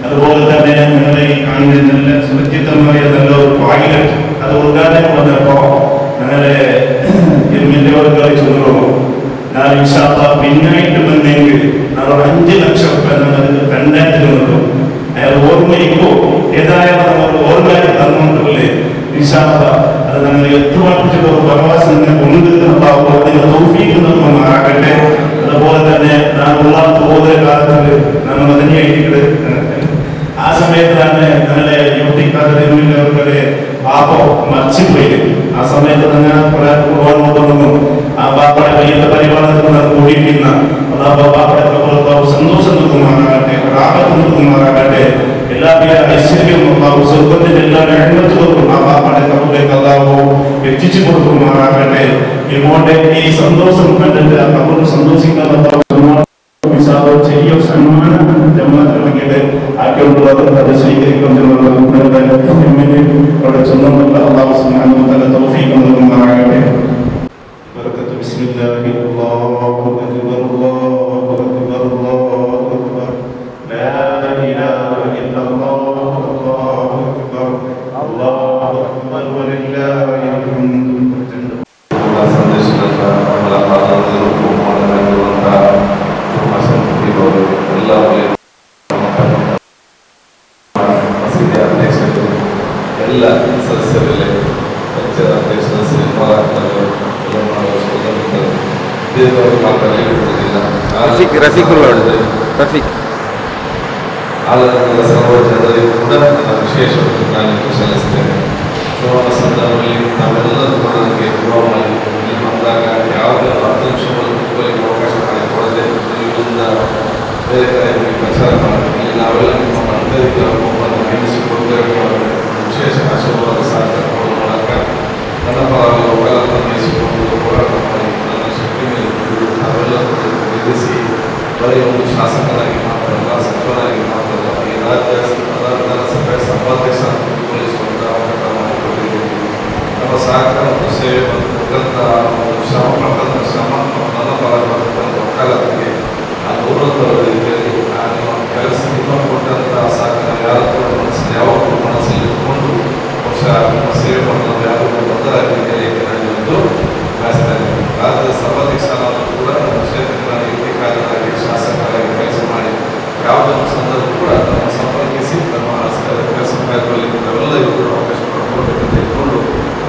അതുപോലെ തന്നെ ഞങ്ങളെ ഈ കാണുന്ന നല്ല സുരക്ഷിതമായ നല്ല ഒരു പാകിലറ്റ് അത് ഉണ്ടാകാൻ വന്നപ്പോ ഞങ്ങളെ അവർക്ക് ചെന്നു ഞാൻ ഇൻഷാല്ലാ പിന്നായിട്ട് വന്നെങ്കിൽ ഞാൻ 5 ലക്ഷം രൂപ കണ്ടായിരുന്നു അയാൾ ഓർമ്മയിപ്പോ ഏതായാലും നമ്മൾ ഓർമ്മയായി തന്നുകൊണ്ടല്ലേ ഇൻഷാല്ലാ അത് നമ്മൾ എത്തുവാട്ടിട്ടുള്ള ഒരു പ്രവാസം ഉണ്ട് അതിന്റെ തൗഫീഖ് നൽകുമാറാകട്ടെ. അതുപോലെ തന്നെ ഞാൻ ഉള്ള ബോധ കാലത്ത് നമ്മൾ തന്നെയായിട്ട് ആ സമയത്താണ് ഞങ്ങളുടെ യുവതിക്കാരുടെ പാപം മറിച്ചുപോയി. ആ സമയത്ത് തന്നെ കൊണ്ടുവന്നു ആ ബാപ്പയുടെ കയ്യത്തെ പരിപാലനത്തിൽ കൂടിയിരിക്കുന്ന ബാപ്പയുടെ സന്തോഷം നൽകുമാറാകട്ടെ, റാഹത്ത് നൽകുമാറാകട്ടെ, എല്ലാവിധ ഐശ്വര്യവും സ്വർഗത്തിന്റെ എല്ലാ എണ്ണത്തുകളും ആ ബാപ്പയുടെ കബറിലേക്ക് അല്ലാഹു എത്തിച്ചു കൊടുക്കുമാറാകട്ടെ. ഇങ്ങോട്ട് ഈ സന്തോഷം കണ്ടിട്ട് ആ കബറിൽ സന്തോഷിക്കാൻ ചെറിയ സന്മാനം ജമാഅത്തിലേക്ക് ആക്കിക്കൊണ്ടുള്ളത് അത് സ്വീകരിക്കുന്നതിനുള്ള അവിടെ ചെന്നുള്ള അല്ലാഹു സുബ്ഹാനഹു വ തആല തൗഫീഖ് നൽകുമാറാകട്ടെ. ബറകത്ത് ബിസ്മില്ലാഹി അല്ലാഹു അക്ബർ അല്ലാഹു അക്ബർ അല്ലാഹു അക്ബർ ലാ ഇലാഹ ഇല്ലല്ലാഹു അല്ലാഹു അക്ബർ അല്ലാഹു അക്ബർ വലില്ലാഹിൽ ഹംദ്. ಎಲ್ಲ ಸದಸ್ಯರಲ್ಲೇ ಅಧ್ಯಕ್ಷರ ಆಲದ ಸರ್ವ ಜನರಿಗೂ ಕೂಡ ವಿಶೇಷವಾಗಿ ನಾನು ಸಲ್ಲಿಸ್ತೇನೆ. ಚುನಾವಣಾ ಸಂದರ್ಭದಲ್ಲಿ ನಾವೆಲ್ಲರೂ ಕೂಡ ನನಗೆ ದುವಾ ಮಾಡಿ ಇಲ್ಲಿ ಬಂದಾಗ ಯಾವುದೇ 10 ನಿಮಿಷ ಅವಕಾಶ ಮಾಡಿಕೊಡದೆ ಇಲ್ಲಿಂದ ಬೇರೆ ಕಡೆ ಪ್ರಚಾರ ಮಾಡಿ ಇಲ್ಲಿ ನಾವೆಲ್ಲ ನಿಮ್ಮ ಅಂತರಿಕ ಒಬ್ಬನ್ನು ನೇಮಿಸಿಕೊಡ್ತೇವೆ. ವಿಶೇಷ ಆಶೀರ್ವಾದ ಸಾಧನೆ ಮಾಡುವ ಮೂಲಕ ನನ್ನ ಪರವಾಗಿ ಒಗ್ಗಲನ್ನು ನೇಮಿಸಿಕೊಂಡು ಹೋರಾಟ ಮಾಡಿ ನನ್ನ ಶಕ್ತಿ ಮೇಲೆ ನಾವೆಲ್ಲರೂ ನಿಲ್ಲಿಸಿ ಬರೀ ಒಂದು ಶಾಸಕರಾಗಿ ಮಾತ್ರಲ್ಲ, ಸಚಿವರಾಗಿ ಮಾತ್ರಲ್ಲ, ಈ ರಾಜ್ಯ ವಿಧಾನಸಭೆ ಸಭಾಧ್ಯಕ್ಷ ಪೂರೈಸುವಂಥ ಅವಕಾಶ ಮಾಡಿಕೊಟ್ಟಿದ್ದೀವಿ. ನಮ್ಮ ಸಹಕಾರ ಮತ್ತು ಸೇವೆ ಮತ್ತು ಕೊಟ್ಟಂಥ ಶ್ರಮ ಪಟ್ಟಂಥ ಶ್ರಮ ನನ್ನ ಪರವಾಗಿ ಒಕ್ಕಲಕ್ಕೆ ಆ ಗೌರವ ರೀತಿಯಲ್ಲಿ ನಿಮ್ಮ ಕೆಲಸ ನಿಮ್ಮ ಕೊಟ್ಟಂಥ ಸಹಕಾರ ಯಾರು ಕೂಡ ಮನಸ್ಸಲ್ಲಿ ಯಾವಾಗಲೂ ಮನಸ್ಸಲ್ಲಿ ಇಟ್ಕೊಂಡು ಬಹುಶಃ ನಿಮ್ಮ ಸೇವೆ ಮಾಡೋದು ಯಾರು ಒಂದರ ರೀತಿಯಲ್ಲಿ ನಡೆಯುವುದು ಬಯಸ್ತಾ ಇದ್ದೀನಿ. ರಾಜ್ಯದ ಸಭಾಧ್ಯಕ್ಷರಾದರೂ ಕೂಡ ನಮ್ಮ ಕ್ಷೇತ್ರಗಳ ಯುವತಿಕಾರರಾಗಿ ಶಾಸಕರಾಗಿ ಕೆಲಸ ಮಾಡಿ ಯಾವುದೊಂದು ಸಂದರ್ಭ ಕೂಡ ನಮ್ಮ ಸಂಪರ್ಕಿಸಿ ನಮ್ಮ ಕೆಲಸ ಕಾರ್ಯಗಳಲ್ಲಿ ನಾವೆಲ್ಲ ಇವರು ಅವಕಾಶ ಪಡ್ಕೊಳ್ಬೇಕಂತ ಇಟ್ಕೊಂಡು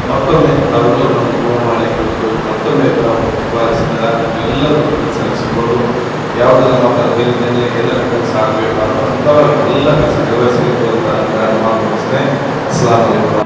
ಮತ್ತೊಮ್ಮೆ ನಾವೆಲ್ಲರೂ ಮಾಡಿ ಮತ್ತೊಮ್ಮೆ ಶುಭಾಶಯ ಎಲ್ಲರೂ ಸಲ್ಲಿಸಿಕೊಂಡು ಯಾವುದೆಲ್ಲ ನಾವು ಬೇರೆ ಎಲ್ಲರ ಕೆಲಸ ಆಗಬೇಕು ಅಂಥವರ ಎಲ್ಲ ಕೆಲಸ ನಿರ್ವಹಿಸಬೇಕು ಅಂತ ನಾನು ಮಾತನಾಡಿಸ್ತೇನೆ. ಅಸ್ಸಲಾಮು ಅಲೈಕುಂ.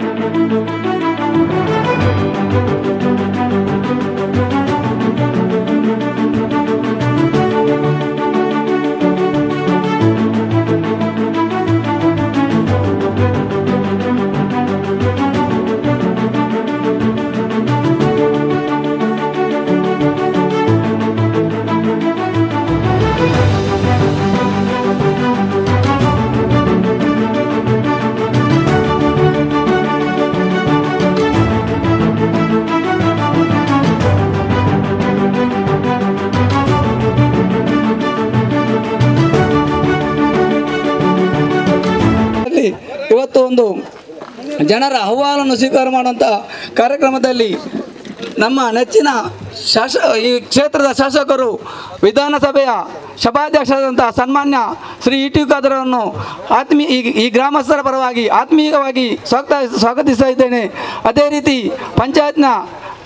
ಇವತ್ತು ಒಂದು ಜನರ ಅಹವಾಲನ್ನು ಸ್ವೀಕಾರ ಮಾಡುವಂಥ ಕಾರ್ಯಕ್ರಮದಲ್ಲಿ ನಮ್ಮ ನೆಚ್ಚಿನ ಈ ಕ್ಷೇತ್ರದ ಶಾಸಕರು ವಿಧಾನಸಭೆಯ ಸಭಾಧ್ಯಕ್ಷರಾದಂಥ ಸನ್ಮಾನ್ಯ ಶ್ರೀ ಇ.ಟಿ. ಖಾದರನ್ನು ಈ ಗ್ರಾಮಸ್ಥರ ಪರವಾಗಿ ಆತ್ಮೀಯವಾಗಿ ಸ್ವಾಗತಿಸ್ತಾ ಇದ್ದೇನೆ. ಅದೇ ರೀತಿ ಪಂಚಾಯತ್ನ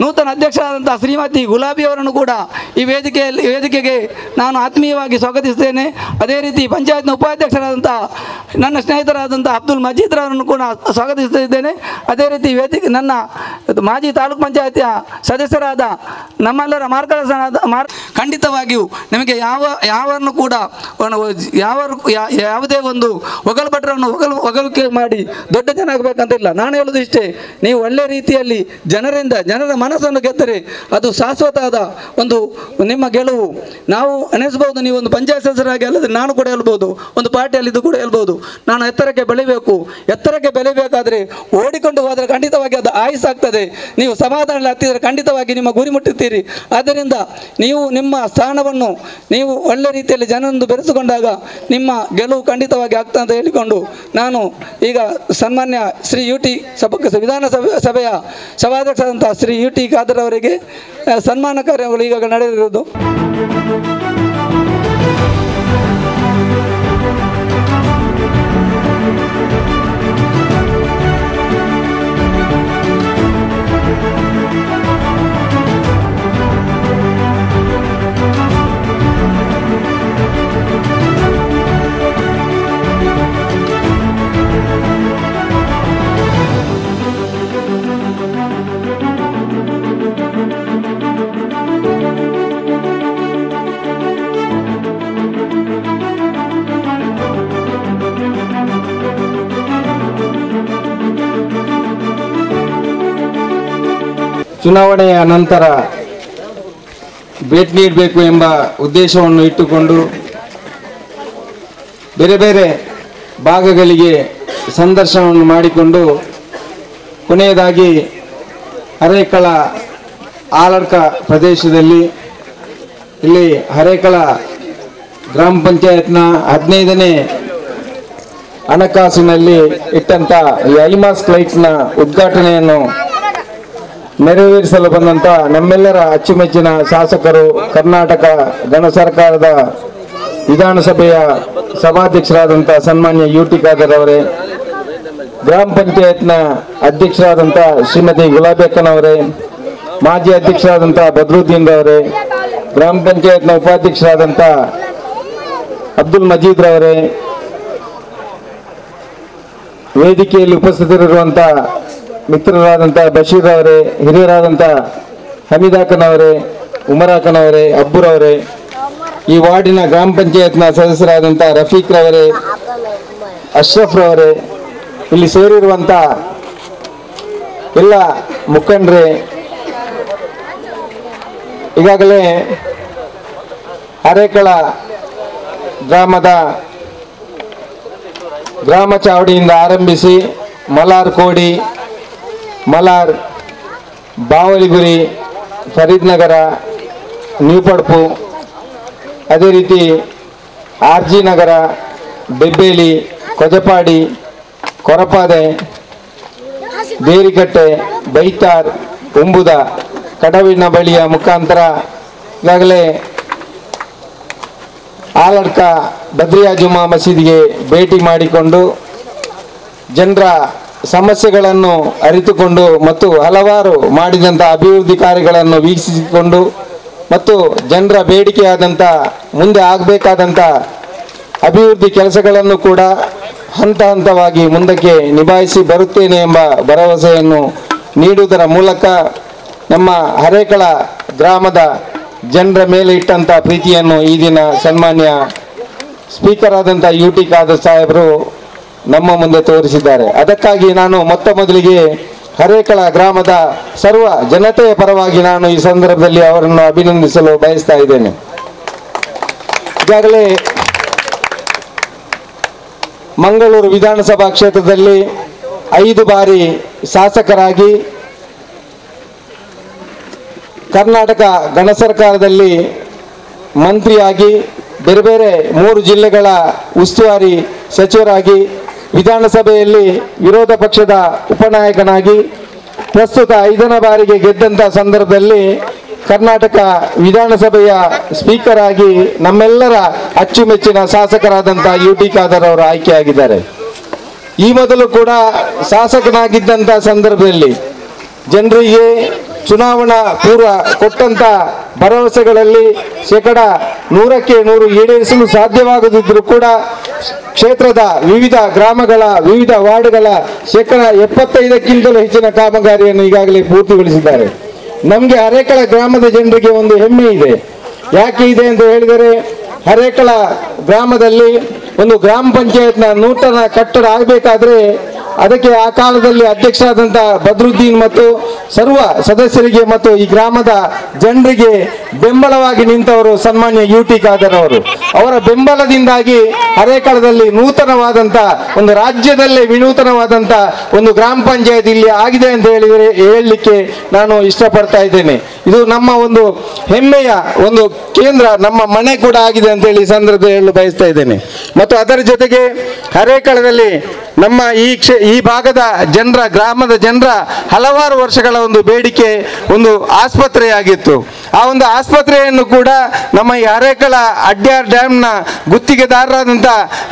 ನೂತನ ಅಧ್ಯಕ್ಷರಾದಂಥ ಶ್ರೀಮತಿ ಗುಲಾಬಿ ಅವರನ್ನು ಕೂಡ ಈ ವೇದಿಕೆಗೆ ನಾನು ಆತ್ಮೀಯವಾಗಿ ಸ್ವಾಗತಿಸ್ತೇನೆ. ಅದೇ ರೀತಿ ಪಂಚಾಯತ್ನ ಉಪಾಧ್ಯಕ್ಷರಾದಂಥ ನನ್ನ ಸ್ನೇಹಿತರಾದಂಥ ಅಬ್ದುಲ್ ಮಜೀದ್ರವರನ್ನು ಕೂಡ ಸ್ವಾಗತಿಸುತ್ತಿದ್ದೇನೆ. ಅದೇ ರೀತಿ ನನ್ನ ಮಾಜಿ ತಾಲೂಕು ಪಂಚಾಯತಿಯ ಸದಸ್ಯರಾದ ನಮ್ಮೆಲ್ಲರ ಮಾರ್ಗದರ್ಶನದ ಖಂಡಿತವಾಗಿಯೂ ನಿಮಗೆ ಯಾವನ್ನು ಕೂಡ ಯಾವುದೇ ಒಂದು ಒಗಲುಭಟ್ರನ್ನು ಒಗಲಿಕೆ ಮಾಡಿ ದೊಡ್ಡ ಜನ ಆಗಬೇಕಂತಿಲ್ಲ. ನಾನು ಹೇಳೋದು ಇಷ್ಟೇ, ನೀವು ಒಳ್ಳೆ ರೀತಿಯಲ್ಲಿ ಜನರ ಮನಸ್ಸನ್ನು ಗೆದ್ದರೆ ಅದು ಶಾಶ್ವತವಾದ ಒಂದು ನಿಮ್ಮ ಗೆಲುವು. ನಾವು ಎನಿಸ್ಬೋದು, ನೀವು ಒಂದು ಪಂಚಾಯತ್ ಸದಸ್ಯರಾಗಿ ಅಲ್ಲದೆ ನಾನು ಕೂಡ ಹೇಳ್ಬೋದು, ಒಂದು ಪಾರ್ಟಿಯಲ್ಲಿ ಇದು ಕೂಡ ಹೇಳ್ಬೋದು, ನಾನು ಎತ್ತರಕ್ಕೆ ಬೆಳಿಬೇಕಾದರೆ ಓಡಿಕೊಂಡು ಹೋದರೆ ಖಂಡಿತವಾಗಿ ಅದು ಆಯುಸ್ಸಾಗ್ತದೆ. ನೀವು ಸಮಾಧಾನದಲ್ಲಿ ಹತ್ತಿದರೆ ಖಂಡಿತವಾಗಿ ನಿಮ್ಮ ಗುರಿ ಮುಟ್ಟುತ್ತೀರಿ. ಆದ್ದರಿಂದ ನೀವು ನಿಮ್ಮ ಸ್ಥಾನವನ್ನು ನೀವು ಒಳ್ಳೆ ರೀತಿಯಲ್ಲಿ ಜನರನ್ನು ಬೆರೆಸಿಕೊಂಡಾಗ ನಿಮ್ಮ ಗೆಲುವು ಖಂಡಿತವಾಗಿ ಆಗ್ತದೆ ಅಂತ ಹೇಳಿಕೊಂಡು ನಾನು ಈಗ ಸನ್ಮಾನ್ಯ ಶ್ರೀ ವಿಧಾನಸಭೆಯ ಸಭಾಧ್ಯಕ್ಷರಾದಂಥ ಶ್ರೀ ಟಿ ಖಾದರ್ ಅವರಿಗೆ ಸನ್ಮಾನ ಕಾರ್ಯಗಳು ಈಗಾಗಲೇ ನಡೆದಿರುವುದು. ಚುನಾವಣೆಯ ನಂತರ ಭೇಟಿ ನೀಡಬೇಕು ಎಂಬ ಉದ್ದೇಶವನ್ನು ಇಟ್ಟುಕೊಂಡು ಬೇರೆ ಬೇರೆ ಭಾಗಗಳಿಗೆ ಸಂದರ್ಶನವನ್ನು ಮಾಡಿಕೊಂಡು ಕೊನೆಯದಾಗಿ ಹರೇಕಳ ಆಲಡ್ಕ ಪ್ರದೇಶದಲ್ಲಿ ಇಲ್ಲಿ ಹರೇಕಳ ಗ್ರಾಮ ಪಂಚಾಯತ್ನ 15ನೇ ಹಣಕಾಸಿನಲ್ಲಿ ಇಟ್ಟಂಥ ಈ ಐಮಾಸ್ ಲೈಟ್ಸ್ನ ಉದ್ಘಾಟನೆಯನ್ನು ನೆರವೇರಿಸಲು ಬಂದಂತ ನಮ್ಮೆಲ್ಲರ ಅಚ್ಚುಮೆಚ್ಚಿನ ಶಾಸಕರು, ಕರ್ನಾಟಕ ಗಣ ಸರ್ಕಾರದ ವಿಧಾನಸಭೆಯ ಸಭಾಧ್ಯಕ್ಷರಾದಂಥ ಸನ್ಮಾನ್ಯ ಯುಟಿ ಖಾದರ್ ಅವರೇ, ಗ್ರಾಮ ಪಂಚಾಯತ್ನ ಅಧ್ಯಕ್ಷರಾದಂಥ ಶ್ರೀಮತಿ ಗುಲಾಬೆಕ್ಕನವರೇ, ಮಾಜಿ ಅಧ್ಯಕ್ಷರಾದಂಥ ಬದ್ರುದ್ದೀನ್ ರವರೇ, ಗ್ರಾಮ ಪಂಚಾಯತ್ನ ಉಪಾಧ್ಯಕ್ಷರಾದಂಥ ಅಬ್ದುಲ್ ಮಜೀದ್ ರವರೇ, ವೇದಿಕೆಯಲ್ಲಿ ಉಪಸ್ಥಿತರಿರುವಂಥ ಮಿತ್ರರಾದಂಥ ಬಶೀರ್ ಅವರೇ, ಹಿರಿಯರಾದಂಥ ಹಮೀದಾಕನವರೇ, ಉಮರಾಕನವರೇ, ಅಬ್ಬುರವರೇ, ಈ ವಾರ್ಡಿನ ಗ್ರಾಮ ಪಂಚಾಯತ್ನ ಸದಸ್ಯರಾದಂಥ ರಫೀಕ್ ರವರೇ, ಅಶ್ರಫ್ ರವರೇ, ಇಲ್ಲಿ ಸೇರಿರುವಂಥ ಎಲ್ಲ ಮುಖಂಡರೇ, ಈಗಾಗಲೇ ಹರೇಕಳ ಗ್ರಾಮದ ಗ್ರಾಮ ಚಾವಡಿಯಿಂದ ಆರಂಭಿಸಿ ಮಲಾರ್ ಕೋಡಿ, ಮಲಾರ್, ಬಾವಲಿಗುರಿ, ಫರೀದ್ ನಗರ, ನ್ಯೂ ಪಡ್ಪು, ಅದೇ ರೀತಿ ಆರ್ಜಿ ನಗರ, ಬೆಬ್ಬೇಲಿ, ಕೊಜಪಾಡಿ, ಕೊರಪಾದೆ, ದೇರಿಕಟ್ಟೆ, ಬೈತಾರ್, ಉಂಬುದ, ಕಡವಿನ ಬಳಿಯ ಮುಖಾಂತರ ಈಗಾಗಲೇ ಆಲಡ್ಕ ಬದ್ರಿಯಾ ಜುಮಾ ಮಸೀದಿಗೆ ಭೇಟಿ ಮಾಡಿಕೊಂಡು ಜನರ ಸಮಸ್ಯೆಗಳನ್ನು ಅರಿತುಕೊಂಡು ಮತ್ತು ಹಲವಾರು ಮಾಡಿದಂಥ ಅಭಿವೃದ್ಧಿ ಕಾರ್ಯಗಳನ್ನು ವೀಕ್ಷಿಸಿಕೊಂಡು ಮತ್ತು ಜನರ ಬೇಡಿಕೆಯಾದಂಥ ಮುಂದೆ ಆಗಬೇಕಾದಂಥ ಅಭಿವೃದ್ಧಿ ಕೆಲಸಗಳನ್ನು ಕೂಡ ಹಂತ ಹಂತವಾಗಿ ಮುಂದಕ್ಕೆ ನಿಭಾಯಿಸಿ ಬರುತ್ತೇನೆ ಎಂಬ ಭರವಸೆಯನ್ನು ನೀಡುವುದರ ಮೂಲಕ ನಮ್ಮ ಹರೇಕಳ ಗ್ರಾಮದ ಜನರ ಮೇಲೆ ಇಟ್ಟಂಥ ಪ್ರೀತಿಯನ್ನು ಈ ದಿನ ಸನ್ಮಾನ್ಯ ಸ್ಪೀಕರ್ ಆದಂಥ ಯುಟಿ ಖಾದರ್ ಸಾಹೇಬರು ನಮ್ಮ ಮುಂದೆ ತೋರಿಸಿದ್ದಾರೆ. ಅದಕ್ಕಾಗಿ ನಾನು ಮೊದಲಿಗೆ ಹರೇಕಳ ಗ್ರಾಮದ ಸರ್ವ ಜನತೆಯ ಪರವಾಗಿ ನಾನು ಈ ಸಂದರ್ಭದಲ್ಲಿ ಅವರನ್ನು ಅಭಿನಂದಿಸಲು ಬಯಸ್ತಾ ಇದ್ದೇನೆ. ಈಗಾಗಲೇ ಮಂಗಳೂರು ವಿಧಾನಸಭಾ ಕ್ಷೇತ್ರದಲ್ಲಿ 5 ಬಾರಿ ಶಾಸಕರಾಗಿ, ಕರ್ನಾಟಕ ಗಣ ಸರ್ಕಾರದಲ್ಲಿ ಮಂತ್ರಿಯಾಗಿ, ಬೇರೆ ಬೇರೆ 3 ಜಿಲ್ಲೆಗಳ ಉಸ್ತುವಾರಿ ಸಚಿವರಾಗಿ, ವಿಧಾನಸಭೆಯಲ್ಲಿ ವಿರೋಧ ಪಕ್ಷದ ಉಪನಾಯಕನಾಗಿ, ಪ್ರಸ್ತುತ 5ನೇ ಬಾರಿಗೆ ಗೆದ್ದಂಥ ಸಂದರ್ಭದಲ್ಲಿ ಕರ್ನಾಟಕ ವಿಧಾನಸಭೆಯ ಸ್ಪೀಕರ್ ಆಗಿ ನಮ್ಮೆಲ್ಲರ ಅಚ್ಚುಮೆಚ್ಚಿನ ಶಾಸಕರಾದಂಥ ಯುಟಿ ಖಾದರ್ ಅವರು ಆಯ್ಕೆಯಾಗಿದ್ದಾರೆ. ಈ ಮೊದಲು ಕೂಡ ಶಾಸಕನಾಗಿದ್ದಂಥ ಸಂದರ್ಭದಲ್ಲಿ ಜನರಿಗೆ ಚುನಾವಣಾ ಪೂರ್ವ ಕೊಟ್ಟಂತ ಭರವಸೆಗಳಲ್ಲಿ 100% ಈಡೇರಿಸಲು ಸಾಧ್ಯವಾಗದಿದ್ದರೂ ಕೂಡ ಕ್ಷೇತ್ರದ ವಿವಿಧ ಗ್ರಾಮಗಳ ವಿವಿಧ ವಾರ್ಡ್ಗಳ 75%ಕ್ಕಿಂತಲೂ ಹೆಚ್ಚಿನ ಕಾಮಗಾರಿಯನ್ನು ಈಗಾಗಲೇ ಪೂರ್ತಿಗೊಳಿಸಿದ್ದಾರೆ. ನಮಗೆ ಹರೇಕಳ ಗ್ರಾಮದ ಜನರಿಗೆ ಒಂದು ಹೆಮ್ಮೆ ಇದೆ. ಯಾಕೆ ಇದೆ ಅಂತ ಹೇಳಿದರೆ, ಹರೇಕಳ ಗ್ರಾಮದಲ್ಲಿ ಒಂದು ಗ್ರಾಮ ಪಂಚಾಯತ್ನ ನೂತನ ಕಟ್ಟಡ ಆಗಬೇಕಾದ್ರೆ ಅದಕ್ಕೆ ಆ ಕಾಲದಲ್ಲಿ ಅಧ್ಯಕ್ಷರಾದಂಥ ಬದ್ರುದ್ದೀನ್ ಮತ್ತು ಸರ್ವ ಸದಸ್ಯರಿಗೆ ಮತ್ತು ಈ ಗ್ರಾಮದ ಜನರಿಗೆ ಬೆಂಬಲವಾಗಿ ನಿಂತವರು ಸನ್ಮಾನ್ಯ ಯುಟಿ ಖಾದರ್ ಅವರು. ಅವರ ಬೆಂಬಲದಿಂದಾಗಿ ಹರೇಕಳದಲ್ಲಿ ನೂತನವಾದಂಥ ಒಂದು ರಾಜ್ಯದಲ್ಲೇ ವಿನೂತನವಾದಂಥ ಒಂದು ಗ್ರಾಮ ಪಂಚಾಯತ್ ಇಲ್ಲಿ ಆಗಿದೆ ಅಂತ ಹೇಳಲಿಕ್ಕೆ ನಾನು ಇಷ್ಟಪಡ್ತಾ ಇದ್ದೇನೆ. ಇದು ನಮ್ಮ ಒಂದು ಹೆಮ್ಮೆಯ ಒಂದು ಕೇಂದ್ರ, ನಮ್ಮ ಮನೆ ಕೂಡ ಆಗಿದೆ ಅಂತೇಳಿ ಈ ಸಂದರ್ಭದಲ್ಲಿ ಹೇಳಲು ಬಯಸ್ತಾ ಇದ್ದೇನೆ. ಮತ್ತು ಅದರ ಜೊತೆಗೆ ಹರೇಕಳದಲ್ಲಿ ನಮ್ಮ ಈ ಭಾಗದ ಜನರ, ಗ್ರಾಮದ ಜನರ ಹಲವಾರು ವರ್ಷಗಳ ಒಂದು ಬೇಡಿಕೆ ಒಂದು ಆಸ್ಪತ್ರೆಯಾಗಿತ್ತು. ಆ ಒಂದು ಆಸ್ಪತ್ರೆಯನ್ನು ಕೂಡ ನಮ್ಮ ಈ ಹರೇಕಳ ಅಡ್ಯಾರ್ ಡ್ಯಾಮ್ನ ಗುತ್ತಿಗೆದಾರರಾದಂಥ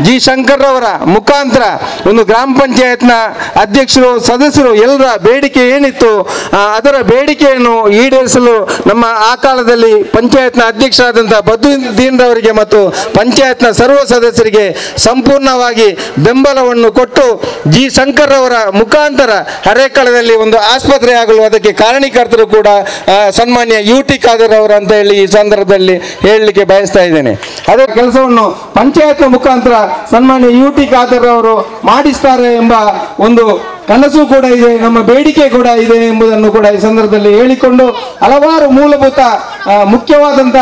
ಜಿ ಶಂಕರ್ರವರ ಮುಖಾಂತರ ಒಂದು ಗ್ರಾಮ ಪಂಚಾಯತ್ನ ಅಧ್ಯಕ್ಷರು, ಸದಸ್ಯರು ಎಲ್ಲರ ಬೇಡಿಕೆ ಏನಿತ್ತು ಅದರ ಬೇಡಿಕೆಯನ್ನು ಈಡೇರಿಸಲು ನಮ್ಮ ಆ ಕಾಲದಲ್ಲಿ ಪಂಚಾಯತ್ನ ಅಧ್ಯಕ್ಷರಾದಂಥ ಬದ್ರುದ್ದೀನ್ ರವರಿಗೆ ಮತ್ತು ಪಂಚಾಯತ್ನ ಸರ್ವ ಸದಸ್ಯರಿಗೆ ಸಂಪೂರ್ಣವಾಗಿ ಬೆಂಬಲವನ್ನು ಕೊಟ್ಟು ಜಿ ಶಂಕರ್ ಅವರ ಮುಖಾಂತರ ಹರೇಕಳದಲ್ಲಿ ಒಂದು ಆಸ್ಪತ್ರೆ ಆಗಲು ಅದಕ್ಕೆ ಕಾರಣೀಕರ್ತರು ಕೂಡ ಸನ್ಮಾನ್ಯ UT ಖಾದರ್ ಅವರು ಅಂತ ಹೇಳಿ ಈ ಸಂದರ್ಭದಲ್ಲಿ ಹೇಳಲಿಕ್ಕೆ ಬಯಸ್ತಾ ಇದ್ದೇನೆ. ಅದೇ ಕೆಲಸವನ್ನು ಪಂಚಾಯತ್ನ ಮುಖಾಂತರ ಸನ್ಮಾನ್ಯ UT ಖಾದರ್ ಅವರು ಮಾಡಿಸ್ತಾರೆ ಎಂಬ ಒಂದು ಕನಸು ಕೂಡ ಇದೆ, ನಮ್ಮ ಬೇಡಿಕೆ ಕೂಡ ಇದೆ ಎಂಬುದನ್ನು ಕೂಡ ಈ ಸಂದರ್ಭದಲ್ಲಿ ಹೇಳಿಕೊಂಡು ಹಲವಾರು ಮೂಲಭೂತ ಮುಖ್ಯವಾದಂಥ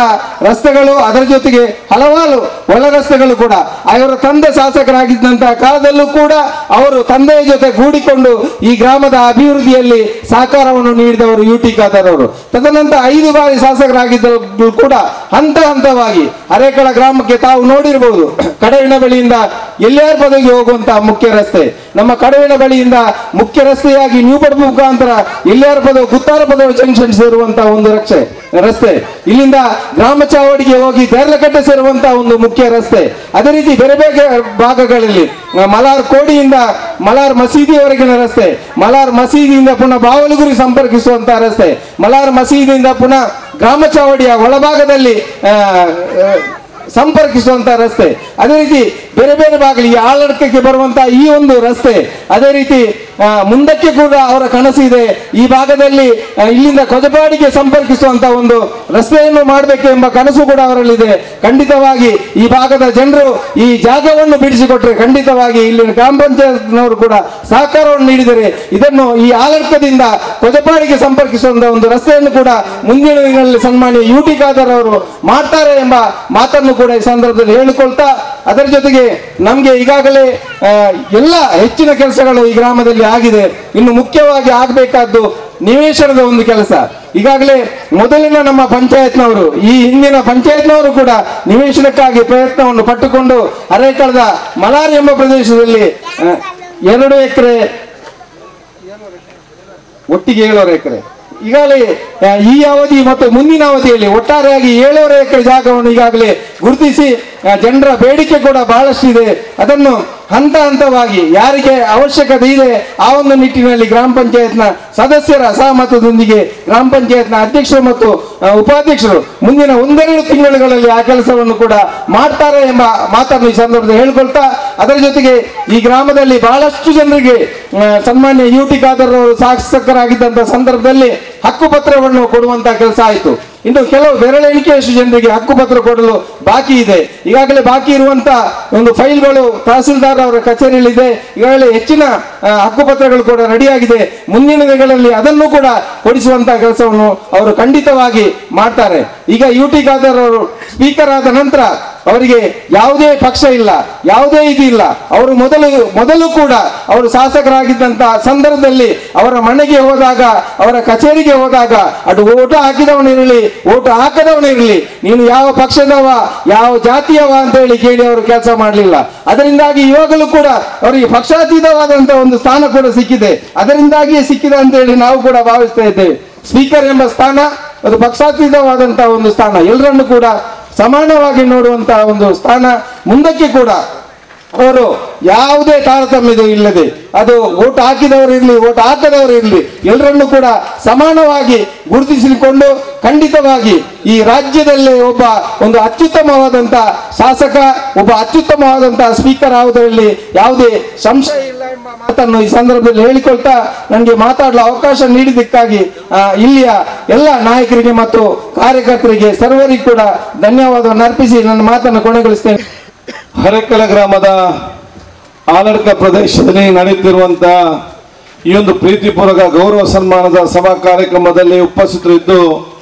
ರಸ್ತೆಗಳು, ಅದರ ಜೊತೆಗೆ ಹಲವಾರು ಒಳ ರಸ್ತೆಗಳು ಕೂಡ ಅವರ ತಂದೆ ಶಾಸಕರಾಗಿದ್ದಂತಹ ಕಾಲದಲ್ಲೂ ಕೂಡ ಅವರು ತಂದೆಯ ಜೊತೆ ಕೂಡಿಕೊಂಡು ಈ ಗ್ರಾಮದ ಅಭಿವೃದ್ಧಿಯಲ್ಲಿ ಸಹಕಾರವನ್ನು ನೀಡಿದವರು UT ಖಾದರ್ ಅವರು. ತದನಂತರ 5 ಬಾರಿ ಶಾಸಕರಾಗಿದ್ದರೂ ಕೂಡ ಹಂತ ಹಂತವಾಗಿ ಹರೇಕಳ ಗ್ರಾಮಕ್ಕೆ ತಾವು ನೋಡಿರಬಹುದು, ಕಡವಿನ ಬಳಿಯಿಂದ ಎಲ್ಲಿಯಾರ್ ಪದವಿಗೆ ಹೋಗುವಂತಹ ಮುಖ್ಯ ರಸ್ತೆ, ನಮ್ಮ ಕಡವಿನ ಬಳಿಯಿಂದ ಮುಖ್ಯ ರಸ್ತೆಯಾಗಿ ನ್ಯೂ ಪಡ್ಪು ಮುಖಾಂತರ ಎಲ್ಲಿಯಾರ್ ಪದವು ಗುತ್ತಾರ ಪದವು ಜಂಕ್ಷನ್ ಸೇರುವಂತಹ ಒಂದು ರಸ್ತೆ, ಇಲ್ಲಿಂದ ಗ್ರಾಮ ಚಾವಡಿಗೆ ಹೋಗಿ ದೇರ್ಲಕಟ್ಟೆ ಸೇರುವಂತಹ ಒಂದು ಮುಖ್ಯ ರಸ್ತೆ. ಅದೇ ರೀತಿ ಬೇರೆ ಬೇರೆ ಭಾಗಗಳಲ್ಲಿ ಮಲಾರ್ ಕೋಡಿಯಿಂದ ಮಲಾರ್ ಮಸೀದಿಯವರೆಗಿನ ರಸ್ತೆ, ಮಲಾರ್ ಮಸೀದಿಯಿಂದ ಪುನಃ ಬಾವಲಗುರಿ ಸಂಪರ್ಕಿಸುವಂತಹ ರಸ್ತೆ, ಮಲಾರ್ ಮಸೀದಿಯಿಂದ ಪುನಃ ಗ್ರಾಮ ಚಾವಡಿಯ ಒಳಭಾಗದಲ್ಲಿ ಸಂಪರ್ಕಿಸುವಂತಹ ರಸ್ತೆ, ಅದೇ ರೀತಿ ಬೇರೆ ಬೇರೆ ಭಾಗಗಳಿಗೆ ಆಳಡಕಕ್ಕೆ ಬರುವಂತಹ ಈ ಒಂದು ರಸ್ತೆ, ಅದೇ ರೀತಿ ಮುಂದಕ್ಕೆ ಕೂಡ ಅವರ ಕನಸಿದೆ. ಈ ಭಾಗದಲ್ಲಿ ಇಲ್ಲಿಂದ ಕೊಜಪಾಡಿಗೆ ಸಂಪರ್ಕಿಸುವಂತಹ ಒಂದು ರಸ್ತೆಯನ್ನು ಮಾಡಬೇಕು ಎಂಬ ಕನಸು ಕೂಡ ಅವರಲ್ಲಿದೆ. ಖಂಡಿತವಾಗಿ ಈ ಭಾಗದ ಜನರು ಈ ಜಾಗವನ್ನು ಬಿಡಿಸಿಕೊಟ್ರೆ ಖಂಡಿತವಾಗಿ ಇಲ್ಲಿನ ಗ್ರಾಮ ಪಂಚಾಯತ್ನವರು ಕೂಡ ಸಹಕಾರವನ್ನು ನೀಡಿದರೆ ಇದನ್ನು ಈ ಆಳಡಕದಿಂದ ಕೊಜಪಾಡಿಗೆ ಸಂಪರ್ಕಿಸುವಂತಹ ಒಂದು ರಸ್ತೆಯನ್ನು ಕೂಡ ಮುಂದಿನ ದಿನಗಳಲ್ಲಿ ಸನ್ಮಾನ್ಯ UT ಖಾದರ್ ಅವರು ಮಾಡ್ತಾರೆ ಎಂಬ ಮಾತನ್ನು ಕೂಡ ಈ ಸಂದರ್ಭದಲ್ಲಿ ಹೇಳಿಕೊಳ್ತಾ, ಅದರ ಜೊತೆಗೆ ನಮಗೆ ಈಗಾಗಲೇ ಎಲ್ಲ ಹೆಚ್ಚಿನ ಕೆಲಸಗಳು ಈ ಗ್ರಾಮದಲ್ಲಿ ಆಗಿದೆ. ಇನ್ನು ಮುಖ್ಯವಾಗಿ ಆಗಬೇಕಾದ್ದು ನಿವೇಶನದ ಒಂದು ಕೆಲಸ. ಈಗಾಗಲೇ ಮೊದಲಿನ ನಮ್ಮ ಪಂಚಾಯತ್ನವರು, ಈ ಹಿಂದಿನ ಪಂಚಾಯತ್ನವರು ಕೂಡ ನಿವೇಶನಕ್ಕಾಗಿ ಪ್ರಯತ್ನವನ್ನು ಪಟ್ಟುಕೊಂಡು ಹರೇಕಳದ ಮಲಾರ್ ಎಂಬ ಪ್ರದೇಶದಲ್ಲಿ 2 ಎಕರೆ, ಒಟ್ಟಿಗೆ 7 ಎಕರೆ, ಈಗಾಗಲೇ ಈ ಅವಧಿ ಮತ್ತು ಮುಂದಿನ ಅವಧಿಯಲ್ಲಿ ಒಟ್ಟಾರೆಯಾಗಿ 7 ಎಕರೆ ಜಾಗವನ್ನು ಈಗಾಗಲೇ ಗುರುತಿಸಿ ಜನರ ಬೇಡಿಕೆ ಕೂಡ ಬಹಳಷ್ಟಿದೆ. ಅದನ್ನು ಹಂತ ಹಂತವಾಗಿ ಯಾರಿಗೆ ಅವಶ್ಯಕತೆ ಇದೆ ಆ ಒಂದು ನಿಟ್ಟಿನಲ್ಲಿ ಗ್ರಾಮ ಪಂಚಾಯತ್ನ ಸದಸ್ಯರ ಸಹಮತದೊಂದಿಗೆ ಗ್ರಾಮ ಪಂಚಾಯತ್ನ ಅಧ್ಯಕ್ಷರು ಮತ್ತು ಉಪಾಧ್ಯಕ್ಷರು ಮುಂದಿನ 1-2 ತಿಂಗಳುಗಳಲ್ಲಿ ಆ ಕೆಲಸವನ್ನು ಕೂಡ ಮಾಡ್ತಾರೆ ಎಂಬ ಮಾತನ್ನು ಈ ಸಂದರ್ಭದಲ್ಲಿ ಹೇಳಿಕೊಳ್ತಾ, ಅದರ ಜೊತೆಗೆ ಈ ಗ್ರಾಮದಲ್ಲಿ ಬಹಳಷ್ಟು ಜನರಿಗೆ ಸನ್ಮಾನ್ಯ UT ಖಾದರ್ ಅವರು ಶಾಸಕರಾಗಿದ್ದಂತಹ ಸಂದರ್ಭದಲ್ಲಿ ಹಕ್ಕುಪತ್ರವನ್ನು ಕೊಡುವಂತಹ ಕೆಲಸ ಆಯಿತು. ಇನ್ನು ಕೆಲವು ಬೆರಳೆಣಿಕೆಯಷ್ಟು ಜನರಿಗೆ ಹಕ್ಕುಪತ್ರ ಕೊಡಲು ಬಾಕಿ ಇದೆ. ಈಗಾಗಲೇ ಬಾಕಿ ಇರುವಂತಹ ಒಂದು ಫೈಲ್ಗಳು ತಹಸೀಲ್ದಾರ್ ಅವರ ಕಚೇರಿಯಲ್ಲಿದೆ. ಈಗಾಗಲೇ ಹೆಚ್ಚಿನ ಹಕ್ಕುಪತ್ರಗಳು ಕೂಡ ರೆಡಿಯಾಗಿದೆ. ಮುಂದಿನ ದಿನಗಳಲ್ಲಿ ಅದನ್ನು ಕೂಡ ಕೊಡಿಸುವಂತಹ ಕೆಲಸವನ್ನು ಅವರು ಖಂಡಿತವಾಗಿ ಮಾಡ್ತಾರೆ. ಈಗ UT ಖಾದರ್ ಅವರು ಸ್ಪೀಕರ್ ಆದ ನಂತರ ಅವರಿಗೆ ಯಾವುದೇ ಪಕ್ಷ ಇಲ್ಲ, ಯಾವುದೇ ಇಲ್ಲ. ಅವರು ಮೊದಲು ಕೂಡ ಅವರು ಶಾಸಕರಾಗಿದ್ದಂತಹ ಸಂದರ್ಭದಲ್ಲಿ ಅವರ ಮನೆಗೆ ಹೋದಾಗ, ಅವರ ಕಚೇರಿಗೆ ಹೋದಾಗ, ಅದು ಓಟು ಹಾಕಿದವನಿರಲಿ ಓಟು ಹಾಕದವನಿರಲಿ, ನೀನು ಯಾವ ಪಕ್ಷದವ ಯಾವ ಜಾತಿಯವ ಅಂತ ಹೇಳಿ ಕೇಳಿ ಅವರು ಕೆಲಸ ಮಾಡಲಿಲ್ಲ. ಅದರಿಂದಾಗಿ ಇವಾಗಲೂ ಕೂಡ ಅವರಿಗೆ ಪಕ್ಷಾತೀತವಾದಂತಹ ಒಂದು ಸ್ಥಾನ ಕೂಡ ಸಿಕ್ಕಿದೆ. ಅದರಿಂದಾಗಿಯೇ ಸಿಕ್ಕಿದೆ ಅಂತ ಹೇಳಿ ನಾವು ಕೂಡ ಭಾವಿಸ್ತಾ ಇದ್ದೇವೆ. ಸ್ಪೀಕರ್ ಎಂಬ ಸ್ಥಾನ ಅದು ಪಕ್ಷಾತೀತವಾದಂತಹ ಒಂದು ಸ್ಥಾನ, ಎಲ್ಲರನ್ನು ಕೂಡ ಸಮಾನವಾಗಿ ನೋಡುವಂತಹ ಒಂದು ಸ್ಥಾನ. ಮುಂದಕ್ಕೆ ಕೂಡ ಅವರು ಯಾವುದೇ ತಾರತಮ್ಯದು ಇಲ್ಲದೆ, ಅದು ಓಟ್ ಹಾಕಿದವರು ಇರಲಿ ಓಟ್ ಹಾಕದವರು ಇರಲಿ, ಎಲ್ಲರನ್ನು ಕೂಡ ಸಮಾನವಾಗಿ ಗುರುತಿಸಿಕೊಂಡು ಖಂಡಿತವಾಗಿ ಈ ರಾಜ್ಯದಲ್ಲೇ ಒಂದು ಅತ್ಯುತ್ತಮವಾದಂತಹ ಶಾಸಕ, ಒಬ್ಬ ಅತ್ಯುತ್ತಮವಾದಂತಹ ಸ್ಪೀಕರ್ ಆಗುವುದರಲ್ಲಿ ಯಾವುದೇ ಸಂಶಯ ಇಲ್ಲ ಎಂಬ ಮಾತನ್ನು ಈ ಸಂದರ್ಭದಲ್ಲಿ ಹೇಳಿಕೊಳ್ತಾ, ನನಗೆ ಮಾತಾಡಲು ಅವಕಾಶ ನೀಡಿದ್ದಕ್ಕಾಗಿ ಇಲ್ಲಿಯ ಎಲ್ಲ ನಾಯಕರಿಗೆ ಮತ್ತು ಕಾರ್ಯಕರ್ತರಿಗೆ ಸರ್ವರಿಗೂ ಕೂಡ ಧನ್ಯವಾದವನ್ನು ಅರ್ಪಿಸಿ ನನ್ನ ಮಾತನ್ನು ಕೊನೆಗೊಳಿಸ್ತೇನೆ. ಹರೇಕಳ ಗ್ರಾಮದ ಆಲಡ್ಕ ಪ್ರದೇಶದಲ್ಲಿ ನಡೆಯುತ್ತಿರುವಂತಹ ಈ ಒಂದು ಪ್ರೀತಿಪೂರ್ವಕ ಗೌರವ ಸನ್ಮಾನದ ಸಭಾ ಕಾರ್ಯಕ್ರಮದಲ್ಲಿ ಉಪಸ್ಥಿತರಿದ್ದು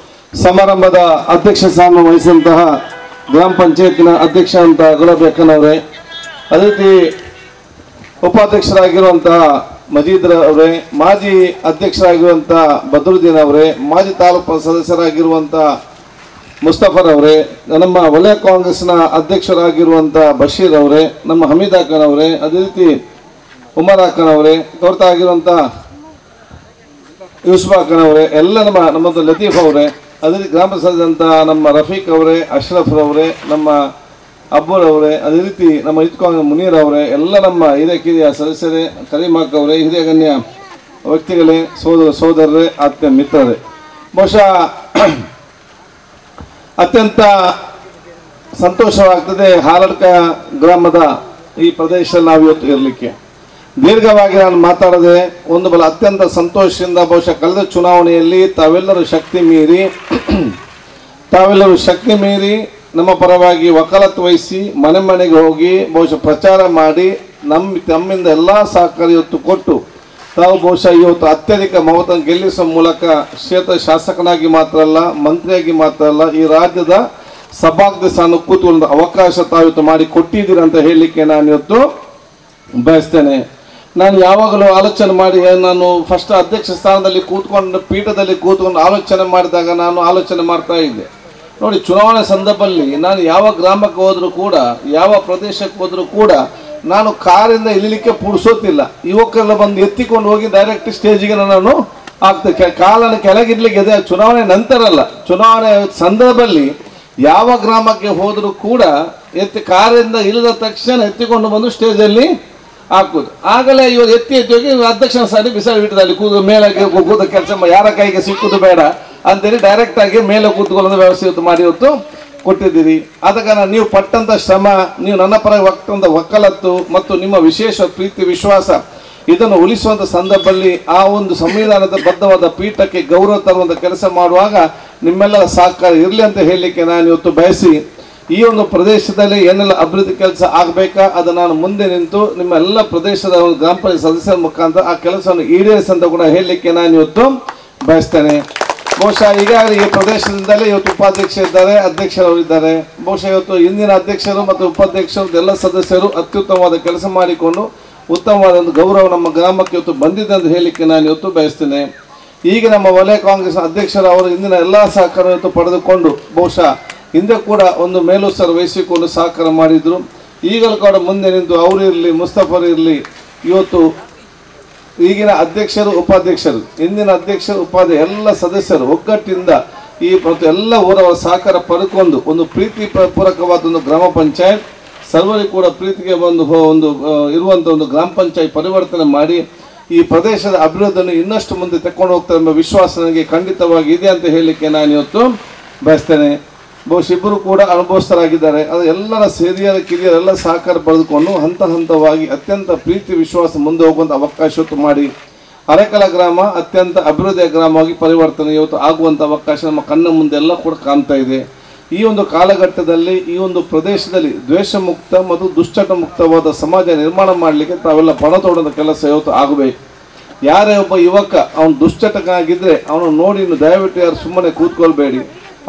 ಸಮಾರಂಭದ ಅಧ್ಯಕ್ಷ ಸ್ಥಾನ ವಹಿಸಿದಂತಹ ಗ್ರಾಮ ಪಂಚಾಯತಿನ ಅಧ್ಯಕ್ಷ ಅಂತ ಗುಲಾಬಿ ಅಕ್ಕನವರೇ, ಅದೇ ರೀತಿ ಉಪಾಧ್ಯಕ್ಷರಾಗಿರುವಂತಹ ಮಜೀದ್ ಅವರೇ, ಮಾಜಿ ಅಧ್ಯಕ್ಷರಾಗಿರುವಂಥ ಬದ್ರುದ್ದೀನ್ ಅವರೇ, ಮಾಜಿ ತಾಲೂಕು ಸದಸ್ಯರಾಗಿರುವಂಥ ಮುಸ್ತಫರ್ ಅವರೇ, ನಮ್ಮ ವಲಯ ಕಾಂಗ್ರೆಸ್ನ ಅಧ್ಯಕ್ಷರಾಗಿರುವಂಥ ಬಶೀರ್ ಅವರೇ, ನಮ್ಮ ಹಮೀದ್ ಅಕ್ಕನ್ ಅವರೇ, ಅದೇ ರೀತಿ ಉಮರ್ ಅಕ್ಕನ್ ಅವರೇ, ತೋರ್ತಾ ಆಗಿರುವಂಥ ಯೂಸುಫ್ ಅಕ್ಕನ್ ಅವರೇ, ಎಲ್ಲ ನಮ್ಮದು ಲತೀಫ್ ಅವರೇ, ಅದೇ ರೀತಿ ಗ್ರಾಮ ಪಂಚಾಯತ್ ನಮ್ಮ ರಫೀಕ್ ಅವರೇ, ಅಶ್ರಫ್ ಅವರೇ, ನಮ್ಮ ಅಬ್ಬೂರ್ ಅವರೇ, ಅದೇ ರೀತಿ ನಮ್ಮ ಕಾಂಗ್ರೆಸ್ ಮುನೀರ್ ಅವರೇ, ಎಲ್ಲ ನಮ್ಮ ಹಿರಿಯ ಸದಸ್ಯರೇ, ಕರೀಮಾಕ್ ಅವರೇ, ಹಿರಿಯ ಗಣ್ಯ ವ್ಯಕ್ತಿಗಳೇ, ಸೋದರರೇ, ಆತ್ಮೀಯ ಮಿತ್ರರೇ, ಬಹುಶಃ ಅತ್ಯಂತ ಸಂತೋಷವಾಗ್ತದೆ ಹಾಲಡ್ಕ ಗ್ರಾಮದ ಈ ಪ್ರದೇಶದಲ್ಲಿ ನಾವು ಇವತ್ತು ಇರಲಿಕ್ಕೆ. ದೀರ್ಘವಾಗಿ ನಾನು ಮಾತಾಡದೆ ಒಂದು ಬಲ ಅತ್ಯಂತ ಸಂತೋಷದಿಂದ ಬಹುಶಃ ಕಳೆದ ಚುನಾವಣೆಯಲ್ಲಿ ತಾವೆಲ್ಲರೂ ಶಕ್ತಿ ಮೀರಿ ನಮ್ಮ ಪರವಾಗಿ ವಕಾಲತ್ತು ವಹಿಸಿ ಮನೆ ಮನೆಗೆ ಹೋಗಿ ಬಹುಶಃ ಪ್ರಚಾರ ಮಾಡಿ ತಮ್ಮಿಂದ ಎಲ್ಲ ಸಹಕಾರ ಇವತ್ತು ಕೊಟ್ಟು ತಾವು ಬಹುಶಃ ಇವತ್ತು ಅತ್ಯಧಿಕ ಮತವನ್ನು ಗೆಲ್ಲಿಸುವ ಮೂಲಕ ಕ್ಷೇತ್ರ ಶಾಸಕನಾಗಿ ಮಾತ್ರ ಅಲ್ಲ, ಮಂತ್ರಿಯಾಗಿ ಮಾತ್ರ ಅಲ್ಲ, ಈ ರಾಜ್ಯದ ಸಭಾಧ್ಯಕ್ಷ ಸ್ಥಾನ ಕೂತ್ಕೊಳ್ಳೋ ಅವಕಾಶ ತಾವು ಇವತ್ತು ಮಾಡಿ ಕೊಟ್ಟಿದ್ದೀರಿ ಅಂತ ಹೇಳಲಿಕ್ಕೆ ನಾನು ಇವತ್ತು ಬಯಸ್ತೇನೆ. ನಾನು ಯಾವಾಗಲೂ ಆಲೋಚನೆ ಮಾಡಿ ನಾನು ಫಸ್ಟ್ ಅಧ್ಯಕ್ಷ ಸ್ಥಾನದಲ್ಲಿ ಕೂತ್ಕೊಂಡು ಪೀಠದಲ್ಲಿ ಕೂತ್ಕೊಂಡು ಆಲೋಚನೆ ಮಾಡಿದಾಗ ನಾನು ಆಲೋಚನೆ ಮಾಡ್ತಾ ಇದ್ದೆ. ನೋಡಿ, ಚುನಾವಣೆ ಸಂದರ್ಭದಲ್ಲಿ ನಾನು ಯಾವ ಗ್ರಾಮಕ್ಕೆ ಹೋದರೂ ಕೂಡ, ಯಾವ ಪ್ರದೇಶಕ್ಕೆ ಹೋದರೂ ಕೂಡ ನಾನು ಕಾರಿಂದ ಇಳಿಲಿಕ್ಕೆ ಪುರುಸೋತಿಲ್ಲ. ಯುವಕರೆಲ್ಲ ಬಂದು ಎತ್ತಿಕೊಂಡು ಹೋಗಿ ಡೈರೆಕ್ಟ್ ಸ್ಟೇಜಿಗೆ ನಾನು ಆಗ್ತದೆ. ಕಾಲನ್ನು ಕೆಳಗಿಡ್ಲಿಕ್ಕೆ ಇದೆ. ಚುನಾವಣೆ ನಂತರ ಅಲ್ಲ, ಚುನಾವಣೆ ಸಂದರ್ಭದಲ್ಲಿ ಯಾವ ಗ್ರಾಮಕ್ಕೆ ಹೋದರೂ ಕೂಡ ಕಾರಿಂದ ಇಳಿದ ತಕ್ಷಣ ಎತ್ತಿಕೊಂಡು ಬಂದು ಸ್ಟೇಜಲ್ಲಿ ಹಾಕುದು. ಆಗಲೇ ಇವಾಗ ಎತ್ತಿ ಹೋಗಿ ಅಧ್ಯಕ್ಷನ ಸಾರಿ ಬಿಸಾಡಿ ಬಿಟ್ಟದಲ್ಲಿ ಕೂದು ಮೇಲೆ ಕೂದ ಕೆಲಸ ಯಾರ ಕೈಗೆ ಸಿಕ್ಕುದು ಬೇಡ ಅಂತೇಳಿ ಡೈರೆಕ್ಟ್ ಆಗಿ ಮೇಲೆ ಕೂತ್ಕೊಳ್ಳೋದು ವ್ಯವಸ್ಥೆ ಮಾಡಿ ಇವತ್ತು ಕೊಟ್ಟಿದ್ದೀರಿ. ಆದ ಕಾರಣ ನೀವು ಪಟ್ಟಂತ ಶ್ರಮ, ನೀವು ನನ್ನ ಪರವಾಗಿ ವಕ್ತಂತ ವಕಾಲತ್ತು ಮತ್ತು ನಿಮ್ಮ ವಿಶೇಷ ಪ್ರೀತಿ ವಿಶ್ವಾಸ ಇದನ್ನು ಉಳಿಸುವಂಥ ಸಂದರ್ಭದಲ್ಲಿ ಆ ಒಂದು ಸಂವಿಧಾನದ ಬದ್ಧವಾದ ಪೀಠಕ್ಕೆ ಗೌರವ ತರುವಂಥ ಕೆಲಸ ಮಾಡುವಾಗ ನಿಮ್ಮೆಲ್ಲರ ಸಹಕಾರ ಇರಲಿ ಅಂತ ಹೇಳಲಿಕ್ಕೆ ನಾನು ಇವತ್ತು ಬಯಸಿ, ಈ ಒಂದು ಪ್ರದೇಶದಲ್ಲಿ ಏನೆಲ್ಲ ಅಭಿವೃದ್ಧಿ ಕೆಲಸ ಆಗಬೇಕಾ ಅದನ್ನು ನಾನು ಮುಂದೆ ನಿಂತು ನಿಮ್ಮ ಎಲ್ಲ ಪ್ರದೇಶದ ಒಂದು ಗ್ರಾಮ ಪಂಚಾಯತ್ ಸದಸ್ಯರ ಮುಖಾಂತರ ಆ ಕೆಲಸವನ್ನು ಈಡೇರಿಸಂತ ಕೂಡ ಹೇಳಲಿಕ್ಕೆ ನಾನು ಇವತ್ತು ಬಯಸ್ತೇನೆ. ಬಹುಶಃ ಈಗಾಗಲೇ ಈ ಪ್ರದೇಶದಿಂದಲೇ ಇವತ್ತು ಉಪಾಧ್ಯಕ್ಷ ಇದ್ದಾರೆ, ಅಧ್ಯಕ್ಷರವರಿದ್ದಾರೆ. ಬಹುಶಃ ಇವತ್ತು ಇಂದಿನ ಅಧ್ಯಕ್ಷರು ಮತ್ತು ಉಪಾಧ್ಯಕ್ಷರು ಎಲ್ಲ ಸದಸ್ಯರು ಅತ್ಯುತ್ತಮವಾದ ಕೆಲಸ ಮಾಡಿಕೊಂಡು ಉತ್ತಮವಾದ ಒಂದು ಗೌರವ ನಮ್ಮ ಗ್ರಾಮಕ್ಕೆ ಇವತ್ತು ಬಂದಿದೆ ಅಂತ ಹೇಳಲಿಕ್ಕೆ ನಾನು ಇವತ್ತು ಬಯಸ್ತೇನೆ. ಈಗ ನಮ್ಮ ವಲಯ ಕಾಂಗ್ರೆಸ್ ಅಧ್ಯಕ್ಷರು ಅವರು ಇಂದಿನ ಎಲ್ಲ ಸಹಕಾರ ಇವತ್ತು ಪಡೆದುಕೊಂಡು ಬಹುಶಃ ಹಿಂದೆ ಕೂಡ ಒಂದು ಮೇಲುಸ್ತರ ವಹಿಸಿಕೊಂಡು ಸಹಕಾರ ಮಾಡಿದ್ರು. ಈಗಲೂ ಕೂಡ ಮುಂದೆ ನಿಂತು ಅವರು ಇರಲಿ, ಮುಸ್ತಫರ್ ಇರಲಿ, ಇವತ್ತು ಈಗಿನ ಅಧ್ಯಕ್ಷರು ಉಪಾಧ್ಯಕ್ಷರು, ಇಂದಿನ ಅಧ್ಯಕ್ಷರು ಉಪಾಧ್ಯಕ್ಷರು ಎಲ್ಲ ಸದಸ್ಯರು ಒಗ್ಗಟ್ಟಿಂದ ಈ ಮತ್ತು ಎಲ್ಲ ಊರವರ ಸಹಕಾರ ಪಡೆದುಕೊಂಡು ಒಂದು ಪ್ರೀತಿ ಪೂರಕವಾದ ಒಂದು ಗ್ರಾಮ ಪಂಚಾಯತ್ ಸರ್ವರಿಗೂ ಕೂಡ ಪ್ರೀತಿಗೆ ಒಂದು ಇರುವಂಥ ಒಂದು ಗ್ರಾಮ ಪಂಚಾಯತ್ ಪರಿವರ್ತನೆ ಮಾಡಿ ಈ ಪ್ರದೇಶದ ಅಭಿವೃದ್ಧಿಯನ್ನು ಇನ್ನಷ್ಟು ಮುಂದೆ ತೆಕ್ಕೊಂಡು ಹೋಗ್ತಾರೆ ಎಂಬ ವಿಶ್ವಾಸ ನನಗೆ ಖಂಡಿತವಾಗಿ ಇದೆ ಅಂತ ಹೇಳಲಿಕ್ಕೆ ನಾನು ಇವತ್ತು ಬಯಸ್ತೇನೆ. ಬಹುಶಃ ಇಬ್ಬರು ಕೂಡ ಅನುಭವಸ್ಥರಾಗಿದ್ದಾರೆ. ಅದು ಎಲ್ಲರ ಹಿರಿಯರ ಕಿರಿಯರೆಲ್ಲ ಸಹಕಾರ ಪಡೆದುಕೊಂಡು ಹಂತವಾಗಿ ಅತ್ಯಂತ ಪ್ರೀತಿ ವಿಶ್ವಾಸ ಮುಂದೆ ಹೋಗುವಂಥ ಅವಕಾಶ ಮಾಡಿ ಅರೆಕಲ ಗ್ರಾಮ ಅತ್ಯಂತ ಅಭಿವೃದ್ಧಿಯ ಗ್ರಾಮವಾಗಿ ಪರಿವರ್ತನೆ ಇವತ್ತು ಆಗುವಂಥ ಅವಕಾಶ ನಮ್ಮ ಕಣ್ಣ ಮುಂದೆ ಎಲ್ಲ ಕೂಡ ಕಾಣ್ತಾ ಇದೆ. ಈ ಒಂದು ಕಾಲಘಟ್ಟದಲ್ಲಿ ಈ ಒಂದು ಪ್ರದೇಶದಲ್ಲಿ ದ್ವೇಷ ಮುಕ್ತ ಮತ್ತು ದುಶ್ಚಟ ಮುಕ್ತವಾದ ಸಮಾಜ ನಿರ್ಮಾಣ ಮಾಡಲಿಕ್ಕೆ ತಾವೆಲ್ಲ ಪಣ ತೊಡದ ಕೆಲಸ ಇವತ್ತು ಆಗಬೇಕು. ಯಾರೇ ಒಬ್ಬ ಯುವಕ ಅವನು ದುಶ್ಚಟಕನಾಗಿದ್ದರೆ ಅವನು ನೋಡಿ ಇನ್ನು ದಯವಿಟ್ಟು ಯಾರು ಸುಮ್ಮನೆ ಕೂತ್ಕೊಳ್ಬೇಡಿ,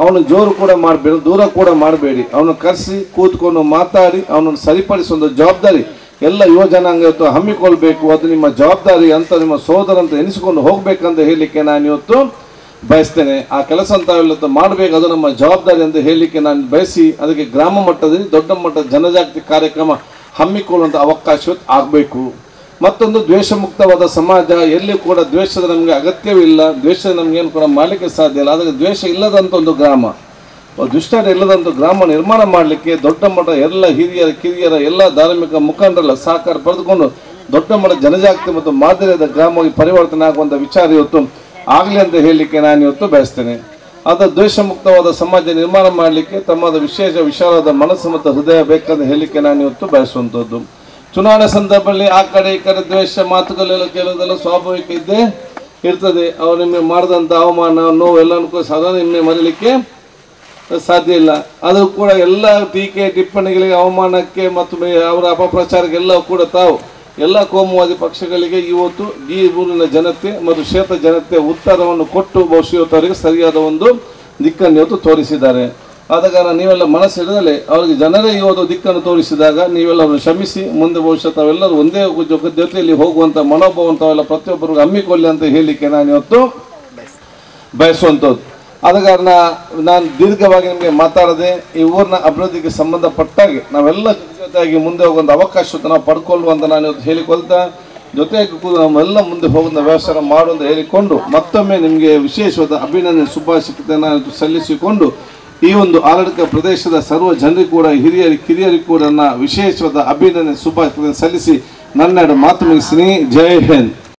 ಅವನು ಜೋರು ಕೂಡ ಮಾಡಬೇಡಿ, ದೂರ ಕೂಡ ಮಾಡಬೇಡಿ, ಅವನು ಕರೆಸಿ ಕೂತ್ಕೊಂಡು ಮಾತಾಡಿ ಅವನನ್ನು ಸರಿಪಡಿಸುವ ಜವಾಬ್ದಾರಿ ಎಲ್ಲ ಯುವ ಜನಾಂಗ ಇವತ್ತು ಹಮ್ಮಿಕೊಳ್ಬೇಕು. ಅದು ನಿಮ್ಮ ಜವಾಬ್ದಾರಿ ಅಂತ ನಿಮ್ಮ ಸೋದರ ಅಂತ ಎನಿಸಿಕೊಂಡು ಹೋಗ್ಬೇಕಂತ ಹೇಳಲಿಕ್ಕೆ ನಾನು ಇವತ್ತು ಬಯಸ್ತೇನೆ. ಆ ಕೆಲಸ ಅಂತ ಇವತ್ತು ಮಾಡಬೇಕು, ಅದು ನಮ್ಮ ಜವಾಬ್ದಾರಿ ಅಂತ ಹೇಳಲಿಕ್ಕೆ ನಾನು ಬಯಸಿ ಅದಕ್ಕೆ ಗ್ರಾಮ ಮಟ್ಟದಲ್ಲಿ ದೊಡ್ಡ ಮಟ್ಟದ ಜನಜಾಗೃತಿ ಕಾರ್ಯಕ್ರಮ ಹಮ್ಮಿಕೊಳ್ಳುವಂಥ ಅವಕಾಶ ಆಗಬೇಕು. ಮತ್ತೊಂದು ದ್ವೇಷ ಮುಕ್ತವಾದ ಸಮಾಜ, ಎಲ್ಲಿ ಕೂಡ ದ್ವೇಷದ ನಮಗೆ ಅಗತ್ಯವಿಲ್ಲ, ದ್ವೇಷ ನಮಗೇನು ಕೂಡ ಮಾಡಲಿಕ್ಕೆ ಸಾಧ್ಯ ಇಲ್ಲ. ಅದಕ್ಕೆ ದ್ವೇಷ ಇಲ್ಲದಂಥ ಒಂದು ಗ್ರಾಮ, ದುಷ್ಟರ ಇಲ್ಲದಂಥ ಗ್ರಾಮ ನಿರ್ಮಾಣ ಮಾಡಲಿಕ್ಕೆ ದೊಡ್ಡ ಮಟ್ಟ ಎಲ್ಲ ಹಿರಿಯರ ಕಿರಿಯರ ಎಲ್ಲ ಧಾರ್ಮಿಕ ಮುಖಂಡರೆಲ್ಲ ಸಹಕಾರ ಪಡೆದುಕೊಂಡು ದೊಡ್ಡ ಮಟ್ಟ ಜನಜಾಗೃತಿ ಮತ್ತು ಮಾದರಿಯಾದ ಗ್ರಾಮವಾಗಿ ಪರಿವರ್ತನೆ ಆಗುವಂಥ ವಿಚಾರ ಇವತ್ತು ಆಗಲಿ ಅಂತ ಹೇಳಲಿಕ್ಕೆ ನಾನು ಇವತ್ತು ಬಯಸ್ತೇನೆ. ಆದ ದ್ವೇಷ ಮುಕ್ತವಾದ ಸಮಾಜ ನಿರ್ಮಾಣ ಮಾಡಲಿಕ್ಕೆ ತಮ್ಮದ ವಿಶೇಷ ವಿಶಾಲವಾದ ಮನಸ್ಸು ಮತ್ತು ಹೃದಯ ಬೇಕಂತ ಹೇಳಲಿಕ್ಕೆ ನಾನು ಇವತ್ತು ಬಯಸುವಂಥದ್ದು. ಚುನಾವಣೆ ಸಂದರ್ಭದಲ್ಲಿ ಆ ಕಡೆ ಈ ಕಡೆ ದ್ವೇಷ ಮಾತುಗಳೆಲ್ಲ ಕೇಳೋದೆಲ್ಲ ಸ್ವಾಭಾವಿಕ ಇದ್ದೇ ಇರ್ತದೆ. ಅವರು ನಿಮಗೆ ಮಾಡಿದಂಥ ಅವಮಾನ ನೋವು ಎಲ್ಲನೂ ಸದಾ ನಿಮ್ಮೆ ಮರೀಲಿಕ್ಕೆ ಸಾಧ್ಯ ಇಲ್ಲ. ಅದು ಕೂಡ ಎಲ್ಲ ಟೀಕೆ ಟಿಪ್ಪಣಿಗಳಿಗೆ ಅವಮಾನಕ್ಕೆ ಮತ್ತು ಅವರ ಅಪಪ್ರಚಾರಕ್ಕೆ ಎಲ್ಲ ಕೂಡ ತಾವು ಎಲ್ಲ ಕೋಮುವಾದಿ ಪಕ್ಷಗಳಿಗೆ ಇವತ್ತು ಈ ಊರಿನ ಜನತೆ ಮತ್ತು ಕ್ಷೇತ್ರ ಜನತೆ ಉತ್ತರವನ್ನು ಕೊಟ್ಟು ಬಹುಶಃ ಇವತ್ತು ಅವರಿಗೆ ಸರಿಯಾದ ಒಂದು ದಿಕ್ಕನ್ನು ಇವತ್ತು ತೋರಿಸಿದ್ದಾರೆ. ಆದ ಕಾರಣ ನೀವೆಲ್ಲ ಮನಸ್ಸಿಡದಲ್ಲೇ ಅವರಿಗೆ ಜನರೇ ಈ ಒಂದು ದಿಕ್ಕನ್ನು ತೋರಿಸಿದಾಗ ನೀವೆಲ್ಲರನ್ನು ಕ್ಷಮಿಸಿ ಮುಂದೆ ಭವಿಷ್ಯ ತಾವೆಲ್ಲರೂ ಒಂದೇ ಜೊತೆಯಲ್ಲಿ ಹೋಗುವಂಥ ಮನೋಭಾವ ತಾವೆಲ್ಲ ಪ್ರತಿಯೊಬ್ಬರಿಗೂ ಹಮ್ಮಿಕೊಳ್ಳಿ ಅಂತ ಹೇಳಲಿಕ್ಕೆ ನಾನು ಇವತ್ತು ಬಯಸುವಂಥದ್ದು. ಆದ ಕಾರಣ ನಾನು ದೀರ್ಘವಾಗಿ ನಿಮಗೆ ಮಾತಾಡದೆ ಈ ಊರಿನ ಅಭಿವೃದ್ಧಿಗೆ ಸಂಬಂಧಪಟ್ಟಾಗೆ ನಾವೆಲ್ಲ ಜೊತೆಯಾಗಿ ಮುಂದೆ ಹೋಗುವಂಥ ಅವಕಾಶವನ್ನು ನಾವು ಪಡ್ಕೊಳ್ಳುವಂತ ನಾನು ಇವತ್ತು ಹೇಳಿಕೊಳ್ತಾ ಜೊತೆಯಾಗಿ ನಾವೆಲ್ಲ ಮುಂದೆ ಹೋಗುವಂಥ ವ್ಯವಸ್ಥೆ ಮಾಡುವಂತ ಹೇಳಿಕೊಂಡು ಮತ್ತೊಮ್ಮೆ ನಿಮಗೆ ವಿಶೇಷವಾದ ಅಭಿನಂದನೆ ಶುಭಾಶಯಗಳನ್ನು ಸಲ್ಲಿಸಿಕೊಂಡು ಈ ಒಂದು ಆಡಳಿತ ಪ್ರದೇಶದ ಸರ್ವ ಜನರಿಗೂ ಕೂಡ ಕಿರಿಯರಿಗೂ ಕೂಡ ವಿಶೇಷವಾದ ಅಭಿನಂದನೆ ಶುಭಾಶಯ ಸಲ್ಲಿಸಿ ನನ್ನೆರಡು ಮಾತು ಮುಗಿಸ್ತೀನಿ. ಜೈ ಹಿಂದ್.